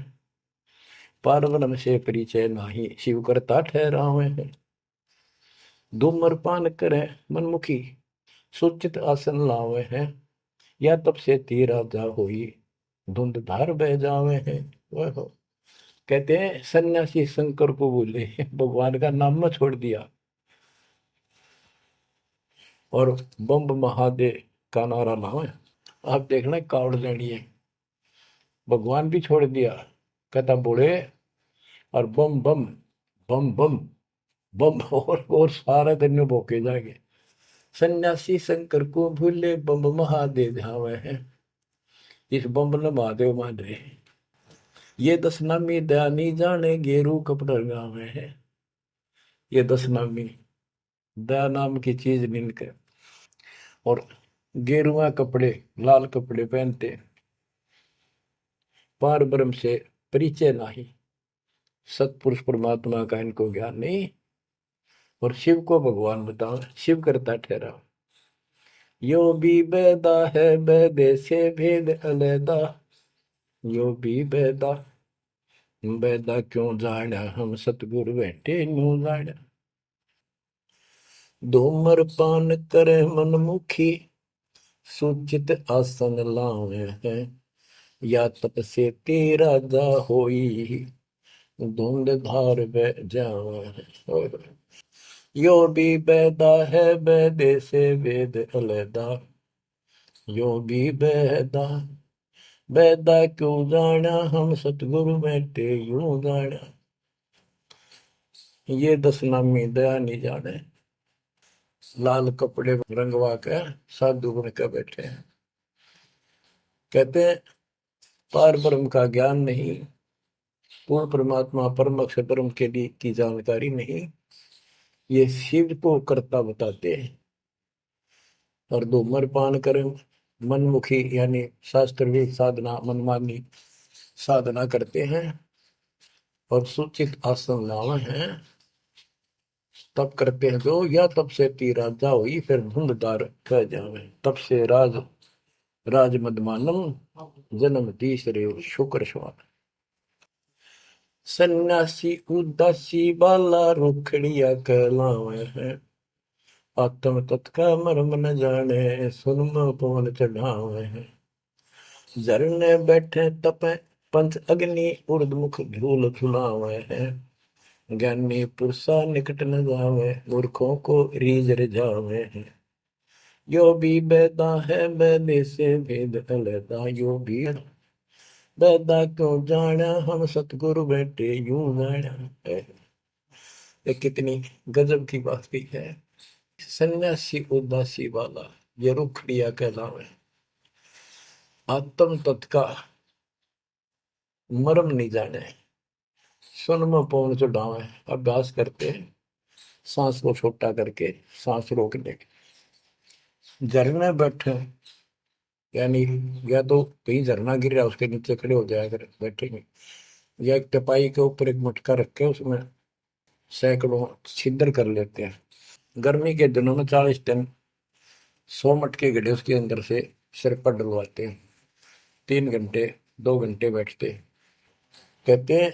पार्वण से परिचय नाही शिव करता ठहरावे हैं। धूम्रपान करे मनमुखी सुचित आसन लावे हैं। या तब से तीरा जा होई धुंध धार बह जावे हैं। वह कहते हैं सन्यासी शंकर को बोले भगवान का नाम में छोड़ दिया और बम्ब महादेव का नारा लावे। आप देखना कावड़ लेनी है, भगवान भी छोड़ दिया, कहता बोले और बम बम बम बम बम और सारा दिन भोके जाएंगे। सन्यासी शंकर को भूले बम महादेव धावे हैं। इस बम ने महादेव मान रहे। ये दशनामी दयानी जाने गेरू कपड़ा गावे है। ये दशनामी दया नाम की चीज मिलकर और गेरुआ कपड़े लाल कपड़े पहनते। पार ब्रह्म से परिचय नहीं, सतपुरुष परमात्मा का इनको ज्ञान नहीं और शिव को भगवान बताओ, शिव करता ठहरा। यो भी बेदा है बेदे से भेद अलैदा, यो भी बेदा बेदा क्यों जाना हम सतगुरु बैठे यूं जाना। धूम्रपान करे मनमुखी सूचित आसन लावे हैं। या तप से तेरा जा होई धुंध धार बह जावे। यो भी बेदा है बेदे से वेद अलैदा, यो भी बेदा बेदा क्यों जाना हम सतगुरु बैठे यूं जाना। ये दशनामी दया नहीं जाने, लाल कपड़े रंगवा कर साधु बन कर बैठे हैं। कहते हैं पार ब्रह्म का ज्ञान नहीं, पूर्ण परमात्मा परम अक्षर ब्रह्म के लिए की जानकारी नहीं, ये शिव को करता बताते हैं। और धूम्रपान करें मनमुखी यानी शास्त्र भी साधना मनमानी साधना करते हैं और सूचित आसन लावे हैं। तब करते हैं जो या तब से तीरा जाओ फिर धुंधदार कह जावे। तब से राज मदमानम जन्म तीसरे शुक्र श्वान। सन्यासी उदासी बाला रुखड़िया कहलावे हैं। आत्म तत्का मर्म न जाने सुन पवन चढ़ावे हैं। झरने बैठे तपे पंच अग्नि उर्दमुख झूल झुलावे हैं। ज्ञानी पुरुषा निकट न जावे मूर्खों को रीझ रिझावे हैं। यो भी बेदा है बेदे से भेद अलैदा, यो भी बेदा क्यों जाना हम सतगुरु बैठे यूं जाना। ये कितनी गजब की बात की है। सन्यासी उदासी वाला ये रुखड़िया कहलावे। आत्म तत्का मर्म नहीं जाने सुन में पवन चढ़ावे। अभ्यास करते सांस को छोटा करके सांस रोक लेंगे। झरने बैठे यानी या तो कहीं झरना गिर रहा है उसके नीचे खड़े हो जाया कर बैठेंगे, या एक टपाई के ऊपर एक मटका रख के उसमें सैकड़ों छिद्र कर लेते हैं। गर्मी के दिनों में 40 दिन 100 मटके गड्ढे उसके अंदर से सिर पर डलवाते हैं। 3 घंटे 2 घंटे बैठते हैं। कहते हैं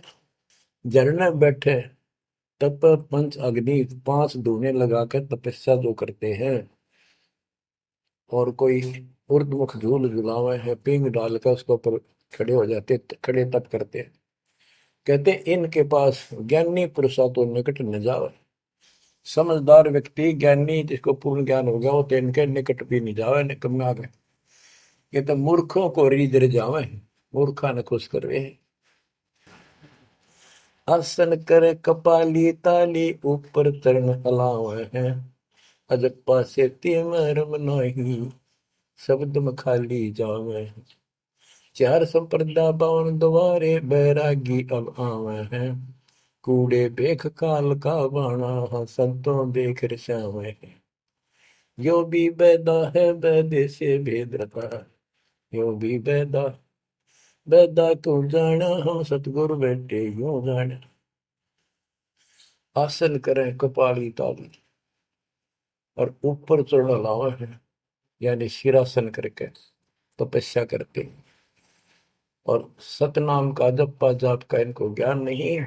झरने बैठे तप पंच अग्नि 5 धूने लगाकर तपस्या जो करते हैं, और कोई उर्दमुख झूल झुलावे है पींग डालकर उसके ऊपर खड़े हो जाते, खड़े तप करते हैं। कहते इनके पास ज्ञानी पुरुषा तो निकट न जावे। समझदार व्यक्ति ज्ञानी जिसको पूर्ण ज्ञान हो गया वो तो इनके निकट भी नहीं जावे, निकम आ गए। ये तो मूर्खों को रीदर जावे, मूर्खा ने खुश करवे। आसन करे कपाली ताली ऊपर चरण हलावे हैं, अजप्पा से तिमरम नहीं शब्द में खाली जावे। चार संप्रदा बावन द्वारे बैरागी अब आवे हैं, कूड़े बेख काल का बाणा संतों देख रसावे हैं। यो भी बैदा है बैदे से भेद रखा, यो भी बैदा बैदा क्यों जाना हम सतगुरु बैठे यूं जाना। आसन करें कपाली ताली और ऊपर चढ़ लावा है, यानी शिरासन करके तपस्या करते हैं। और सतनाम का जप्पा जाप का इनको ज्ञान नहीं,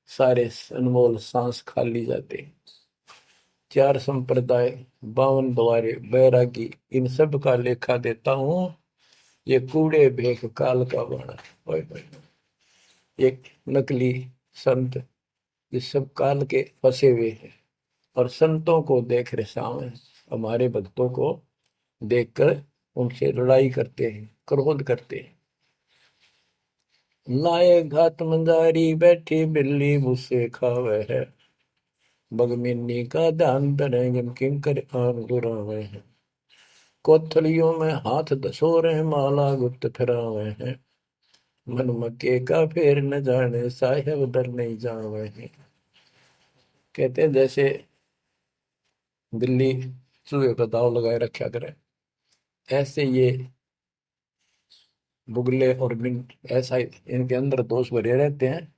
सारे अनमोल सांस खाली जाते। चार संप्रदाय 52 द्वारे बैरागी इन सब का लेखा देता हूं, ये कूड़े भेख काल का बाणा। एक नकली संत इस सब काल के फंसे हुए हैं, और संतों को देख रहे सामने हमारे भक्तों को देखकर उनसे लड़ाई करते हैं, क्रोध करते हैं। लाए घात मंजारी बैठी बिल्ली मुझसे खावे है, बगमिनी का ध्यान धरे किंकर आन दुरावे हैं। कोथलियों में हाथ दसोरे माला गुप्त फिरावे हैं, मन मक्के का फेर न जाने साहेब डर नहीं जावे हैं। कहते हैं जैसे बिल्ली चूहे पर दाव लगाए रखा करे, ऐसे ये बुगले और मिंट ऐसा इनके अंदर दोष भरे रहते हैं,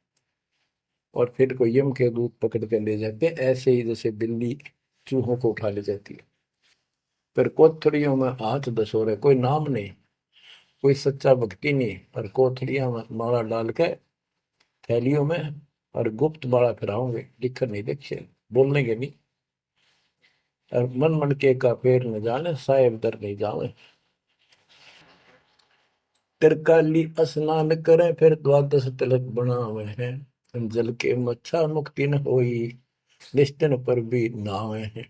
और फिर को यम के दूत पकड़ कर ले जाते हैं। ऐसे ही जैसे बिल्ली चूहों को उठा ले जाती है। फिर कोथड़ियों में हाथ दसोरे, कोई नाम नहीं, कोई सच्चा भक्ति नहीं, और कोथड़ियां में माला डाल के थैलियों में और गुप्त माला फिराओगे, दिखर नहीं देखे, बोलेंगे नहीं। और मन मन के का फेर न जाने साहेब दर नहीं जावे। तिरकाली स्नान करें फिर द्वादश तिलक बनावे हैं, जल के मच्छा मुक्ति न होई निश्चन पर भी नावे हैं।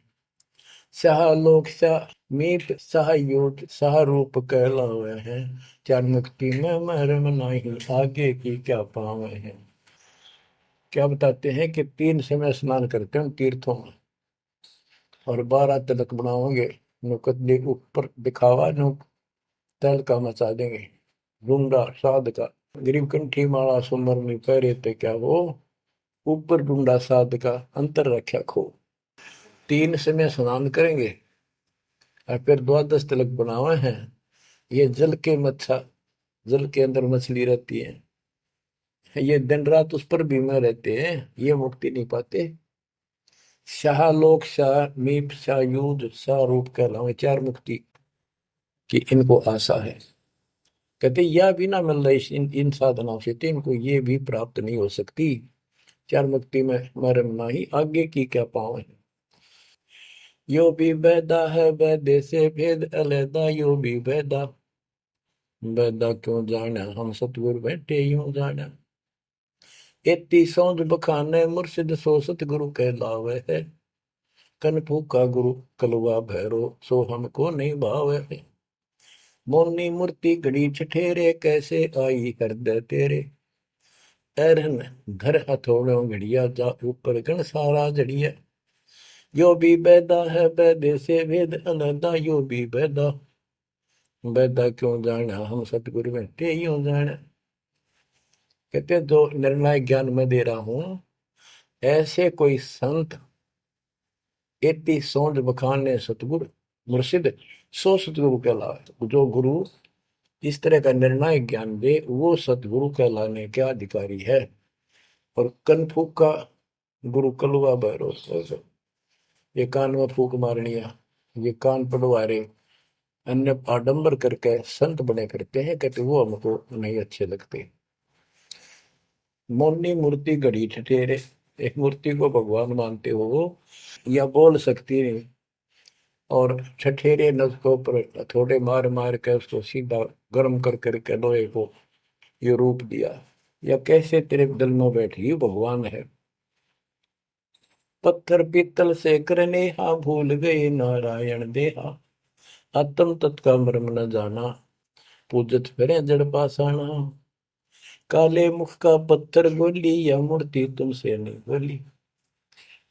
शाह लोक शाह मीत शाह योग शाह रूप कहलावे हैं, चार मुक्ति में मरम नहीं आगे की क्या पावे हैं। क्या बताते हैं कि 3 समय स्नान करते हैं तीर्थों में, और 12 तिलक बनाओगे, नुकत ऊपर दिखावा नु तल का मचा देंगे, डूंडा साध का गरीब कंठी माला सुमर में पहरे थे क्या वो, ऊपर डूंडा साध का अंतर रख्या खो। 3 समय स्नान करेंगे और फिर द्वादश तिलक बनावे हैं। ये जल के मच्छा, जल के अंदर मछली रहती है, ये दिन रात उस पर बीमार रहते हैं, ये मुक्ति नहीं पाते। शाह लोक शाह मीप शाह युद्ध शाह रूप कहलावे, 4 मुक्ति की इनको आशा है। कहते यह भी ना मिल रही इन साधनाओं से, तो इनको ये भी प्राप्त नहीं हो सकती। 4 मुक्ति में मरम नाही आगे की क्या पावे। यो भी बैदा है बैदे से भेद अलैदा, यो भी बैदा बैदा क्यों जाना हम सतगुरु बैठे यूं जाना। एती सौंध बखाने मुर्शिद सो सतगुरु कहलावे है, कन फूका गुरु कलवा भैरो सो हमको नहीं भावे है। मोनी मूर्ति घड़ी ठठेरे कैसे आई हृदय तेरे, ऐरन घर हथौड़ों घड़िया जा ऊपर गण सारा जड़िया। यो भी बैदा है बैदे से भेद अलैदा, यो भी बैदा बैदा क्यों जाना हम सतगुरु बैठे यूं जाना। कहते जो निर्णायक ज्ञान में दे रहा हूं, ऐसे कोई संत एती सोच बखाने सतगुरु मुर्शिद, सो सतगुरु कहलावे। जो गुरु इस तरह का निर्णायक ज्ञान दे वो सतगुरु कहलाने के अधिकारी है। और कन फूक का गुरु कलुआ भैरो, ये कान में फूक मारनिया, ये कान पड़वा रहे, अन्य आडंबर करके संत बने करते हैं, कहते वो हमको नहीं अच्छे लगते। मौनी मूर्ति घड़ी ठठेरे, एक मूर्ति को भगवान मानते हो या बोल सकती नहीं, और ठठेरे न उसको ऊपर थोड़े मार मार के उसको सीधा गर्म कर करके लोहे को ये रूप दिया, या कैसे तेरे दिल में बैठी भगवान है। पत्थर पीतल से करने हा, भूल गए नारायण देहा, आत्म तत्का मर्म न जाना, पूजत फिरे जड़ पासाना। काले मुख का पत्थर गोली, या मूर्ति तुमसे नहीं बोली,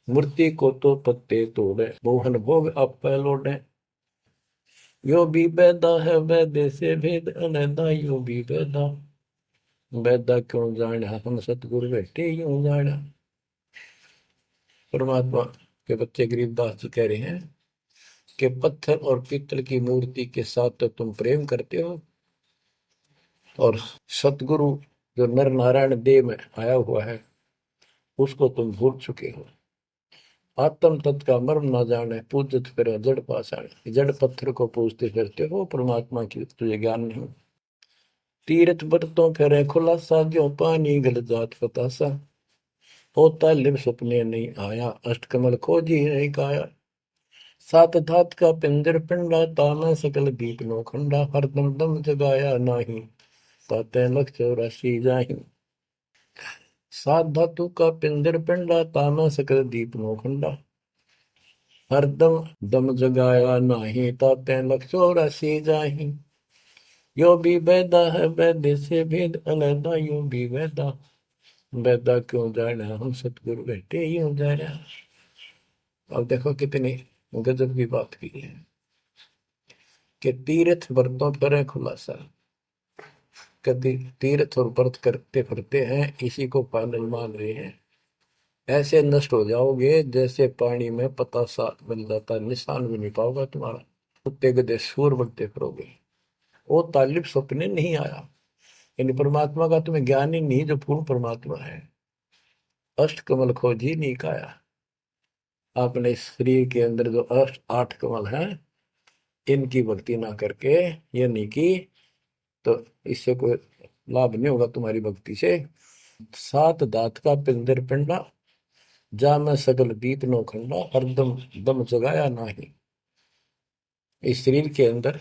मूर्ति को तो पत्ते तोड़े, मोहन भोग आप लौटे। यो भी बैदा है वैदे से भेद अलैदा, यो भी बैदा, बैदा क्यों जाना हम सतगुरु बैठे यूं जाना। परमात्मा के बच्चे गरीबदास जी कह रहे हैं कि पत्थर और पीतल की मूर्ति के साथ तो तुम प्रेम करते हो, और सतगुरु जो नर नारायण देव में आया हुआ है उसको तुम भूल चुके हो। आत्म तत्व का मर्म ना जाने, पूजत फिर जड़ पाषाण, जड़ पत्थर को पूजते फिरते हो, परमात्मा की तुझे ज्ञान नहीं। तीर्थ बरतों फिर खुलासा, जो पानी गल जात फतासा, होता लिव सपने नहीं आया, अष्टकमल खोजी नहीं काया। सात धात का पिंजर पिंडा, ताना सकल दीप नो खंडा, हरदम दम जगाया नाही, ताते लख 84 जाहि। सात धातु का पिंजर पिंडा, ताना सकल दीप नो खंडा, हरदम दम जगाया नाही, ताते लख 84 जाहि। यो भी बैदा है वैद्य से भेद अलैदा, यो भी बैदा, बैदा क्यों जाना हम सतगुरु बैठे यूं जाना। अब देखो कितनी गजब की बात की है कि तीर्थ व्रतों पर खुलासा, कभी तीर्थ और व्रत करते फिरते हैं, इसी को पालन मान रहे हैं। ऐसे नष्ट हो जाओगे जैसे पानी में पतासा बन जाता, निशान भी नहीं पाओगे तुम्हारा, कुत्ते गधे सूर बनते फिरोगे। वो तालिब सपने नहीं आया, यानी परमात्मा का तुम्हें ज्ञान ही नहीं, जो पूर्ण परमात्मा है। अष्ट कमल खोजी नहीं काया, आपने शरीर के अंदर जो अष्ट 8 कमल हैं इनकी भक्ति ना करके ये नहीं की, तो इससे कोई लाभ नहीं होगा तुम्हारी भक्ति से। सात दात का पिंदर पिंडा, जा मैं सकल दीप नो खंडा, हरदम दम जगाया नाही। इस शरीर के अंदर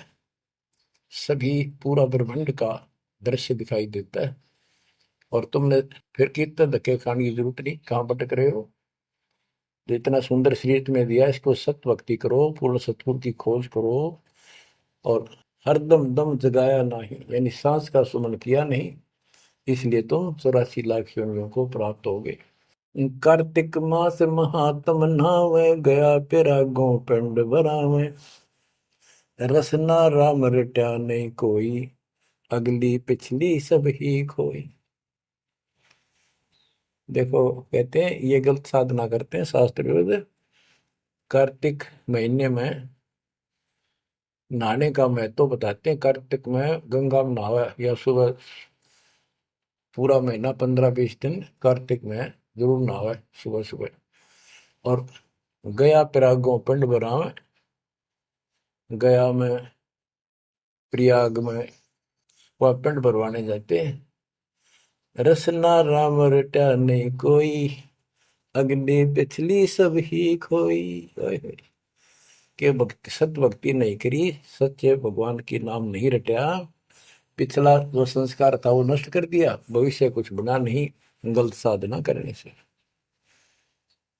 सभी पूरा ब्रह्मांड का दृश्य दिखाई देता है, और तुमने फिर कितने धक्के खाने की जरूरत नहीं, कहाँ भटक रहे हो। जो इतना सुंदर शरीर तुम्हें दिया, इसको सत्य भक्ति करो, पूर्ण सतगुरु की खोज करो, और हरदम दम जगाया नहीं, यानी सांस का सुमन किया नहीं, इसलिए तुम 84 लाख योनियों को प्राप्त हो गए। कार्तिक मास महात्म नहावे, गया पिरागों पिंड भरावे, रसना राम रट्या नहीं कोई, अगली पिछली सब ही खोई। देखो कहते हैं ये गलत साधना करते हैं शास्त्र विरुद्ध। कार्तिक महीने में नहाने का महत्व बताते हैं। कार्तिक में गंगा में नहावा, या सुबह पूरा महीना 15-20 दिन कार्तिक में जरूर नहावा सुबह सुबह। और गया प्रयागों पिंड भरावे, गया में प्रयाग में वह पिंड भरवाने जाते हैं। रसना राम रटा नहीं कोई, अग्नि पिछली सब ही खोई। के भक्ति सत भक्ति नहीं करी, सच्चे भगवान की नाम नहीं रटा, पिछला जो संस्कार था वो नष्ट कर दिया, भविष्य कुछ बना नहीं गलत साधना करने से।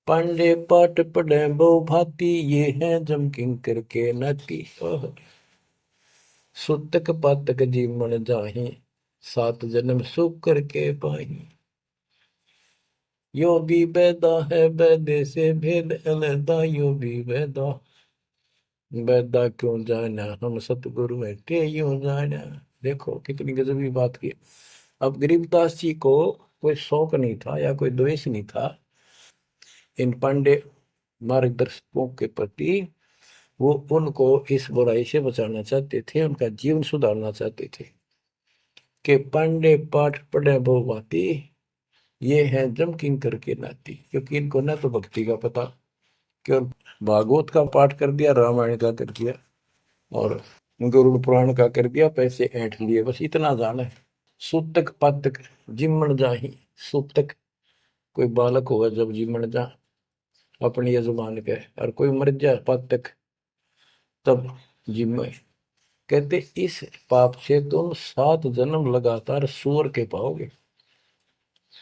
पांडे पाठ पढ़े बहु भांति, ये है जम किंकर के नाती। सुतक पातक जीवन जाहि, 7 जन्म सुख करके पाही। यो भी बैदा है बैदे से भेद अलैदा, यो भी बैदा, बैदा क्यों जाना हम सतगुरु बैठे यूं जाना। देखो कितनी गजब की बात की। अब गरीबदास जी को कोई शौक नहीं था या कोई द्वेष नहीं था इन पांडे मार्गदर्शकों के प्रति वो उनको इस बुराई से बचाना चाहते थे, उनका जीवन सुधारना चाहते थे। कि पांडे पाठ पढ़े बहु भांति, ये है जम किंकर के नाती। क्योंकि इनको ना तो भक्ति का पता, केवल भागवत का पाठ कर दिया, रामायण का कर दिया और गरुड़ पुराण का कर दिया, पैसे ऐंठ लिए, बस इतना जाना है। सूतक पातक जिमण जाही। सूतक कोई बालक होगा जब जिमण जा अपने यजमान के, और कोई मर जाए पातक तब जिम्मे। कहते इस पाप से तुम 7 जन्म लगातार सूअर के पाओगे।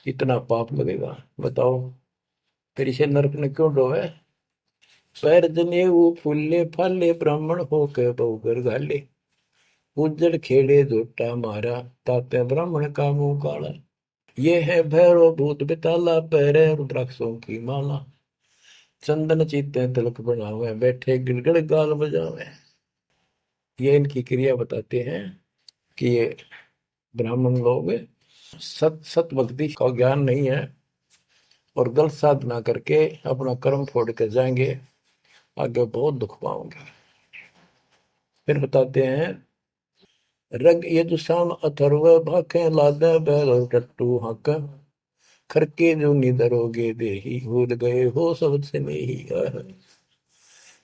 इतना पाप लगेगा, बताओ। फिर इसे नरक ने क्यों डोवे? पैर जने वो फूले फाले, ब्राह्मण हो के बहुगर घाले। उज्जड़ खेड़े झोटा मारा, ताते ब्राह्मण का मुंह काला। ये है भैरव भूत बिताला, पैरे रुद्राक्षों की माला। चंदन चीते तिलक बनावे, बैठे गिड़गड़ गाल बजावे। ये इनकी क्रिया बताते हैं कि ये ब्राह्मण लोग सत सत भक्ति का ज्ञान नहीं है और गलत साधना करके अपना कर्म फोड़ कर जाएंगे, आगे बहुत दुख पाओगे। फिर बताते हैं रग यजुषाम अथर्व भाखे, लादे बैल टट्टू हक। खरके जो निधरोगे देही, भूल गए हो सबसे नहीं।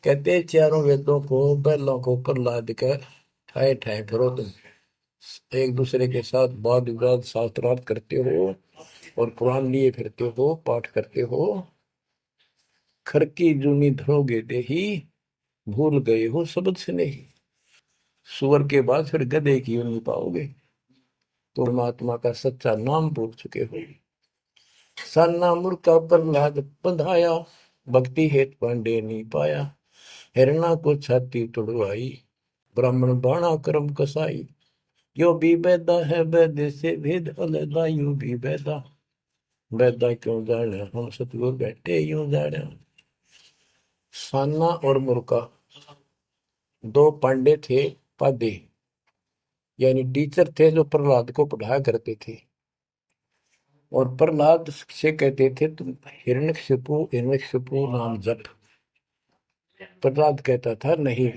कहते चारों वेदों को बैलों को ऊपर लाद कर ठाए ठाए फिरो तुम, एक दूसरे के साथ वाद विवाद शास्त्रार्थ करते हो और कुरान लिए फिरते हो, पाठ करते हो। खरकी जूनी धरोगे देही, भूल गए हो शब्द से नहीं। सुअर के बाद फिर गधे की यूं नहीं पाओगे, तो परमात्मा का सच्चा नाम भूल चुके हो। साना मुर्का प्रहलाद बंधाया, भक्ति हेत पांडे नहीं पाया। हिरणा को छाती तुड़वाई, ब्राह्मण बाणा कर्म कसाई। यो भी बैदा है बैदे से भेद अलैदा, यूं भी बैदा। बैदा क्यों जाने हम सतगुरु बैठे यूं जाने। साना और मुर्का 2 पांडे थे, पादे यानी टीचर थे जो प्रहलाद को पढ़ाया करते थे। और प्रहलाद से कहते थे तुम हिरण्यकशिपु नाम जप। प्रहलाद कहता था नहीं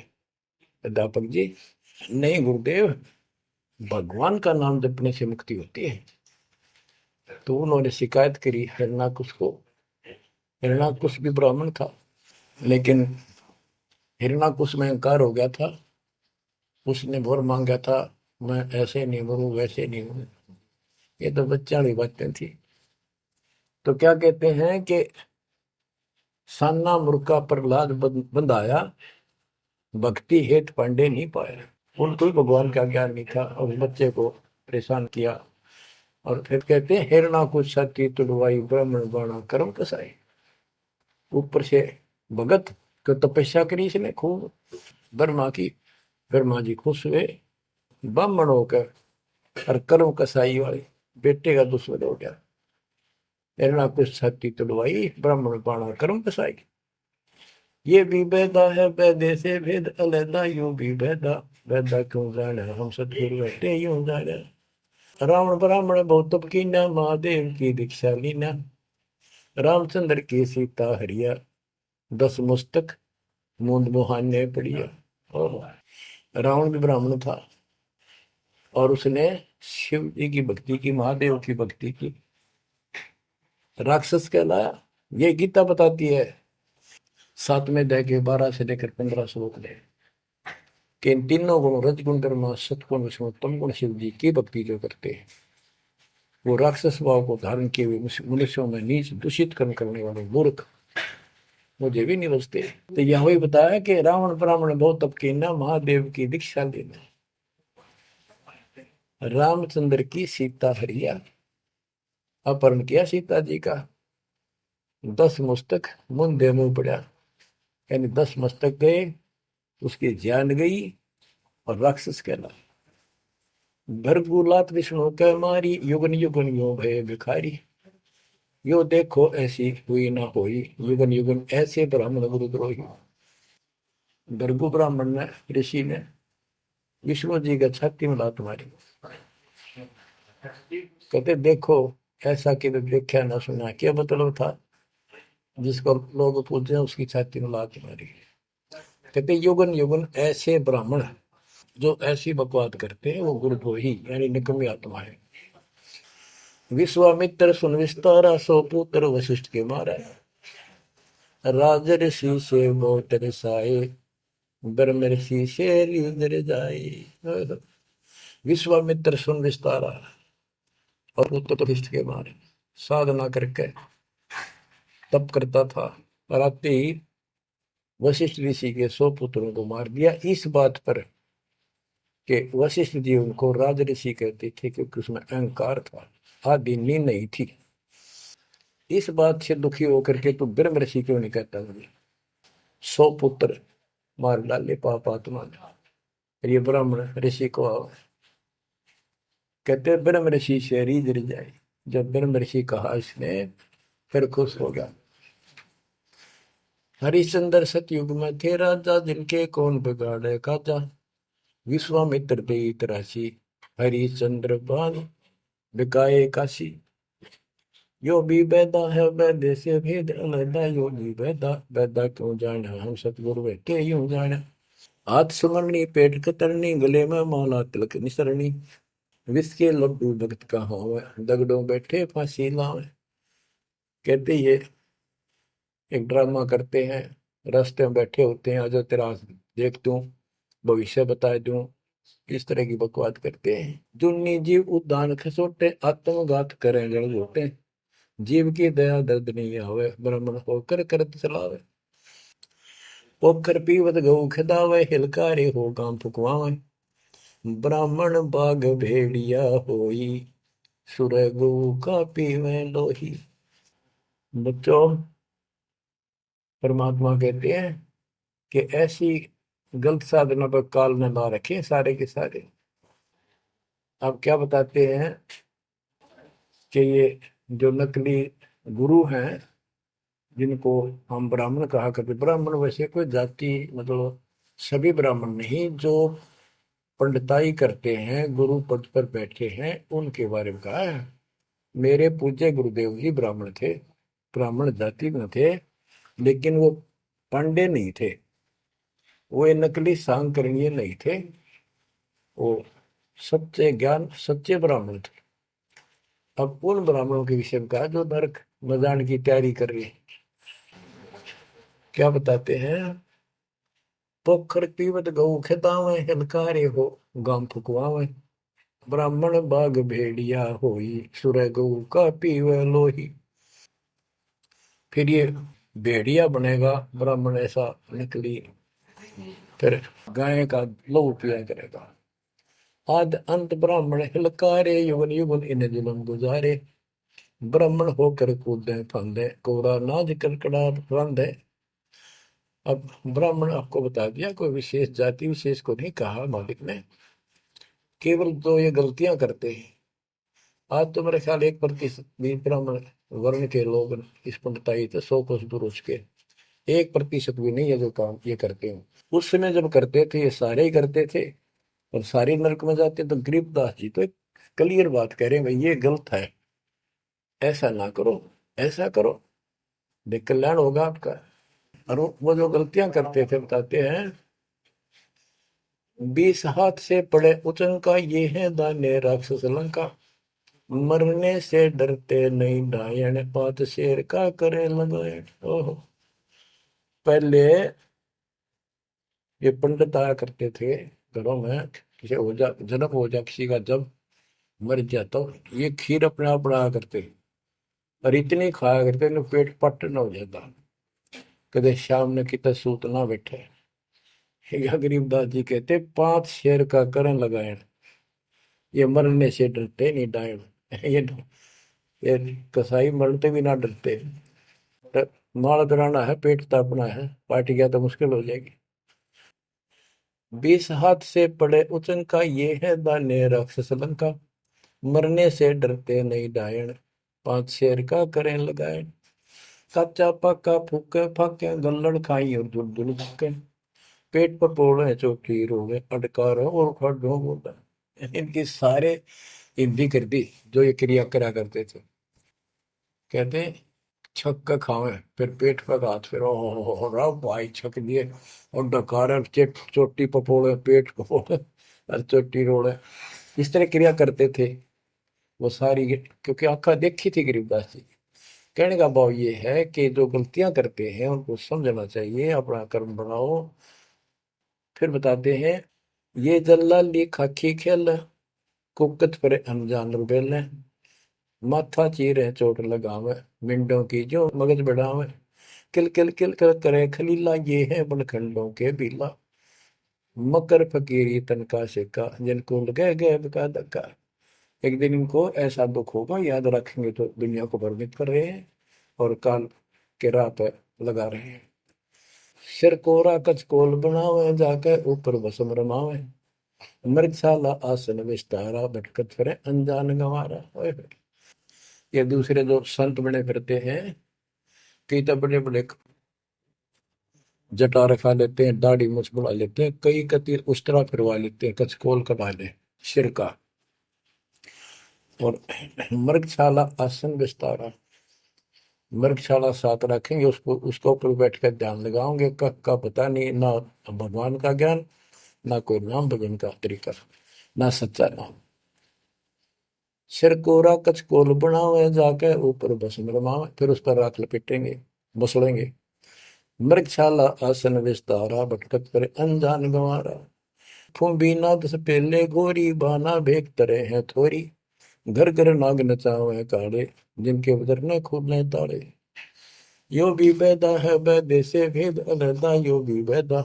अध्यापक जी, नहीं गुरुदेव, भगवान का नाम जपने से मुक्ति होती है। तो उन्होंने शिकायत करी हिरण्याकुश को। हिरण्याकुश भी ब्राह्मण था, लेकिन हिरण्याकुश में अहंकार हो गया था। उसने वर मांगा था, मैं ऐसे नहीं मरूं वैसे नहीं मरूं। ये तो बच्चा वाली बातें थी। तो क्या कहते हैं कि साना मुर्का प्रहलाद बंधाया, भक्ति हेत पांडे नहीं पाया। उनको भी भगवान का ज्ञान नहीं था और बच्चे को परेशान किया। और फिर कहते हैं हिरणा को छाती तुड़वाई, ब्राह्मण बाणा कर्म कसाई। ऊपर से भगत को तपस्या करी इसने खूब ब्रह्मा की। ब्रह्मा जी खुश हुए, ब्राह्मण होकर और कर्म कसाई वाले बेटे का दुश्मन हो गया। हिरणा को छाती तुड़वाई, ब्राह्मण बाणा कर्म कसाई। ये भी बैदा है बैदे से भेद अलैदा, यूं भी बैदा। बैदा क्यों जाने हम सतगुरु बैठे यूं जाने। रावण ब्राह्मण बहुत तप कीना, महादेव की दीक्षा लीना। रामचंद्र की सीता हरिया, 10 मुस्तक मूंद मुहाने पड़िया। और रावण भी ब्राह्मण था और उसने शिव जी की भक्ति की, महादेव की भक्ति की, राक्षस कहलाया। ये गीता बताती है 7वें अध्याय के 12 से लेकर 15 श्लोक में कि इन तीनों गुण रजगुण ब्रह्मा सतगुण विष्णु तम गुण शिव जी की भक्ति जो करते हैं, वो राक्षस भाव को धारण किए हुए मनुष्यों में नीच दूषित कर्म करने वाले मूर्ख मुझे भी नहीं बचते। तो यह वही बताया कि रावण ब्राह्मण बहुत तप कीना, महादेव की दीक्षा लेना। रामचंद्र की सीता हरिया, अपहरण किया सीता जी का। 10 मस्तक मुंदे मुंह पड़ा, यानी 10 मस्तक गए, उसकी जान गई और राक्षस कहला। भरगुलात विष्णु कह मारी, युगन युगन यो भय भिखारी। यो देखो ऐसी हुई ना होई, युगन युगन ऐसे ब्राह्मण गुरुद्रोही। भृगु ब्राह्मण ने, ऋषि ने विष्णु जी का छाती में लात मारी। कहते देखो ऐसा कि देखा ना सुना, क्या मतलब था? जिसको लोग पूछे उसकी छाती में लात मारी। कहते युगन युगन ऐसे ब्राह्मण जो ऐसी बकवाद करते हैं वो गुरुद्रोही यानी निकम्मी आत्मा है। विश्वामित्र सुन विस्तारा, सो पुत्र वशिष्ठ के मारा। राजर्षि से बहुत रसाए, ब्रह्म ऋषि से लीदर जाए। विश्वामित्र सुन विस्तारा और पुत्र वशिष्ठ के मारे। साधना करके तप करता था और आते ही वशिष्ठ ऋषि के 100 पुत्रों को मार दिया। इस बात पर कि वशिष्ठ जी उनको राज ऋषि कहते थे क्योंकि उसमें अहंकार था, आदि नींद नहीं थी। इस बात से दुखी होकर के तो ब्रह्म ऋषि क्यों नहीं कहता मुझे? 100 पुत्र मार डाले पाप आत्मा ने। ये ब्राह्मण ऋषि को कहते ब्रह्म ऋषि से रीझ जाए। जब ब्रह्म ऋषि कहा इसने फिर खुश हो गया। हरिश्चंद्र सतयुग में थे राजा, जिनके कौन बिगाड़े काजा। विश्वामित्र देत राशि, हरिश्चंद्र बान बिकाए काशी। यो भी बैदा है वैद्य से भेद अलैदा, यो भी बैदा बैदा क्यों जाना, हम सतगुरु बैठे यूं जाना। हाथ सुमरनी पेट कतरनी, गले में माला तिलक निसरनी। विष के लड्डू भगत का हो, दगड़ों बैठे फांसी लावे। कहते ये एक ड्रामा करते हैं, रास्ते में बैठे होते हैं, आज तेरा देख दूं, भविष्य बता दूं, इस तरह की बकवाद करते हैं। जुन्नी जीव उद्दान खसोटे, आत्मघात करें जड़ होते। जीव की दया दर्द नहीं आवे, ब्राह्मण होकर करत चलावे। पोखर पीवत गऊ खिदावे, हिलकारे हो गांव फुकवावे। ब्राह्मण बाग भेड़िया होई, सुर गऊ का पीवे लोही। बच्चों, परमात्मा कहते हैं कि ऐसी गलत साधना पर काल न ला रखे सारे के सारे। आप क्या बताते हैं कि ये जो नकली गुरु हैं जिनको हम ब्राह्मण कहा करते, ब्राह्मण वैसे कोई जाति मतलब सभी ब्राह्मण नहीं, जो पंडिताई करते हैं गुरु पद पर बैठे हैं उनके बारे में कहा है। मेरे पूज्य गुरुदेव ही ब्राह्मण थे, ब्राह्मण जाति में थे, लेकिन वो पांडे नहीं थे, वो ये नकली सांकरणीय नहीं थे, वो सच्चे ज्ञान सच्चे ब्राह्मण थे। अब उन ब्राह्मणों के विषय में कहा जो नरक में जाने की तैयारी कर रही है। क्या बताते हैं? पोखर पीवत गऊ खेतावे, हिलकारे हो गांव फुकवावे। ब्राह्मण बाग भेड़िया होई, सुर गऊ का पीवे लोही। फिर ये भेड़िया बनेगा ब्राह्मण, ऐसा निकली, फिर गाय का लहू पिया करेगा। आद अंत ब्राह्मण हिलकारे, युगन युगन इन जुलम गुजारे। ब्राह्मण होकर कूदे फंदे, कोरा नाज कड़कड़ा रंधे। अब ब्राह्मण आपको बता दिया, कोई विशेष जाति विशेष को नहीं कहा मालिक ने, केवल जो ये गलतियां करते हैं। आज तो मेरे ख्याल 1% भी ब्राह्मण वर्ण के लोग इस पंडिताई से 100 कोस दूर उठ के 1% भी नहीं है जो काम ये करते हैं। उस समय जब करते थे ये सारे ही करते थे और सारे नरक में जाते। तो गरीबदास जी तो एक क्लियर बात कह रहे हैं, भाई ये गलत है, ऐसा ना करो, ऐसा करो, देख कल्याण होगा आपका। और वो जो गलतियां करते थे बताते हैं, 20 हाथ से पड़े उचंका, ये है दाने राक्षस लंका। मरने से डरते नहीं डायन, 5 शेर का करे लगायन। ओहो, पहले ये पंडित आया करते थे घरों में, किसी हो जा जन्म हो जा किसी का, जब मर जाता तो ये खीर अपने आप बनाया करते और इतनी खाया करते न पेट पट न हो जाता, कदे शाम ने कितना सूत ना बैठे। या गरीबदास जी कहते 5 शेर का करण लगाए, ये मरने से डरते नहीं डायन। ये कसाई मरते भी ना डरते। माल कराना है, पेट तापना है, पार्टी गया तो मुश्किल हो जाएगी। 20 हाथ से पड़े उचन का, ये है दाने राक्षस लंका। मरने से डरते नहीं डायन, 5 शेर का करें लगाए। कच्चा पक्का फूके फाके, गल्लड़ खाई और जुड़ जुड़ के। पेट पर पोड़े चोटी रोवे, अटकारो और खड़ो बोला। इनकी सारे हिंदी कर दी जो ये क्रिया करा करते थे। कहते छक खावे, फिर पेट पर हाथ, फिर ओहो रा भाई छक दिए, और डकार चोटी पपोड़े, पेट पपोड़े और चोटी रोड़े, इस तरह क्रिया करते थे वो सारी, क्योंकि आंखा देखी थी गरीबदास जी। कहने का भाव ये है कि जो गलतियां करते हैं उनको समझना चाहिए, अपना कर्म बनाओ। फिर बताते हैं, ये जल्लाली खाकी खेल, कुकत पर अनजान रुबेल, माथा चीरे चोट लगावे, मिंडों की जो मगज बढ़ावे, किल किल किल कर करे खलीला, ये है बनखंडों के बीला, मकर फकीरी तनका सिक्का, जिनको लगे गए का धक्का। एक दिन इनको ऐसा दुख होगा, याद रखेंगे तो दुनिया को भ्रमित कर रहे हैं और काल के राह पे लगा रहे हैं। सिर कोरा कचकोल बनावे, जाके ऊपर भस्म रमावे, मृगशाला आसन विस्तारा, भटकत फिरे अनजान गंवारा। ओए होए। ये दूसरे जो संत बने फिरते हैं, कई तो बड़े बड़े जटा रखा लेते हैं, दाढ़ी मुछ बढ़ा लेते हैं, कई कति उस्तरा फिरवा लेते हैं, कचकोल कटा ले सिर का, और मृगशाला आसन विस्तारा, मृगशाला साथ रखेंगे, उसको उसके ऊपर बैठ कर ध्यान लगाओगे, कख का पता नहीं, ना भगवान का ज्ञान, ना कोई नाम भजन का तरीका, ना सच्चा नाम। सिर कोरा कचकोल बनावे, जाके ऊपर भस्म रमावे, फिर उस पर राख लपेटेंगे, मसलेंगे। मृगशाला आसन विस्तारा, भटकत पर अनजान गंवारा, फूंबी नाद से पहले गोरी, बाना भेक तरे हैं थोरी, घर घर नाग नचावे काड़े, जिनके उधर न खुले ताड़े। यो भी बैदा है बैदे से भेद अलहदा, यो भी बैदा,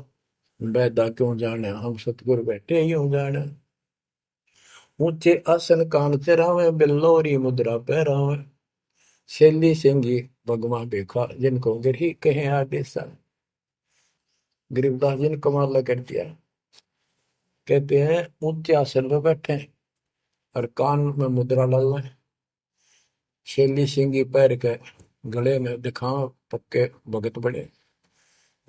बैदा क्यों जाने हम सतगुर बैठे यूं जाने। ऊंचे आसन कान चरावे, बिल्लोरी मुद्रा पहरावे, शैली सिंगी भगवा देखा, जिनको गिरही कहे आदेशा। गरीबदास जी ने कमाल कर दिया, कहते हैं ऊंचे आसन पर बैठे और कान में मुद्रा डालना, शैली सिंगी पैर के गले में दिखाओ पक्के भगत बड़े,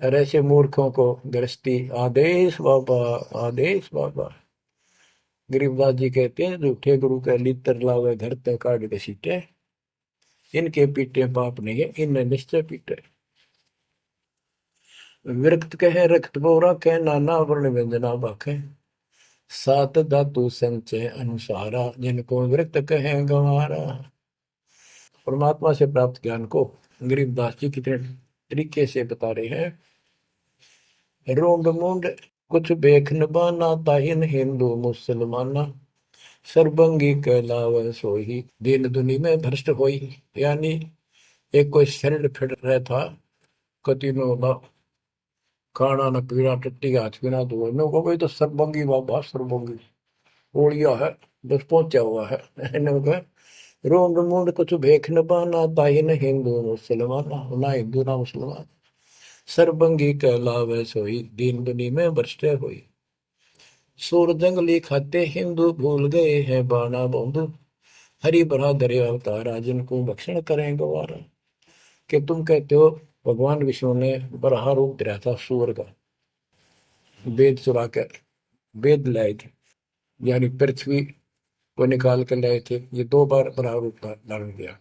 और ऐसे मूर्खों को गृहस्थी आदेश बाबा, आदेश बाबा। गरीबदास जी कहते हैं, झूठे गुरु के लितर लावे, घर ते काट के सीटे, इनके पीटे पाप नहीं है, इन्हें निश्चय पीटे। विरक्त कहे रक्त बोरा कहे, नाना वर्ण व्यंजना बाखे, सात धातु संचय अनुसारा, जिनको विरक्त कहे गंवारा। परमात्मा से प्राप्त ज्ञान को गरीबदास जी कितने तरीके से बता रहे हैं। रोंड मुंड कुछ बेख न बाना, ताहिन हिंदू मुसलमाना, सरबंगी कहलावे सोही, दीन दुनी में भ्रष्ट होई। यानी एक कोई शरीर फिर रहा था, कति नो खाना न पीना, टट्टी हाथ पीना, तो इन्हों को भाई तो सरबंगी बाबा, सरबंगी ओलिया है, बस पहुंचा हुआ है। इन्हों को रोंड मुंड कुछ भेख न बाना, ताहिन हिंदू मुसलमाना, ना हिंदू ना मुसलमान, सरबंगी कहलावे सोई, दीन दुनी में भ्रष्ट हुई। सूर जंगली खाते हिंदू, भूल गए हैं बाना बंधु, हरि भरा दरे अवतारा, जिनको भक्षण करें गवारा। कि तुम कहते हो भगवान विष्णु ने बराह रूप दिया था सूर का, वेद चुरा कर वेद लाए थे, यानी पृथ्वी को निकाल कर लाए थे, ये दो बार बराह रूप धारण किया।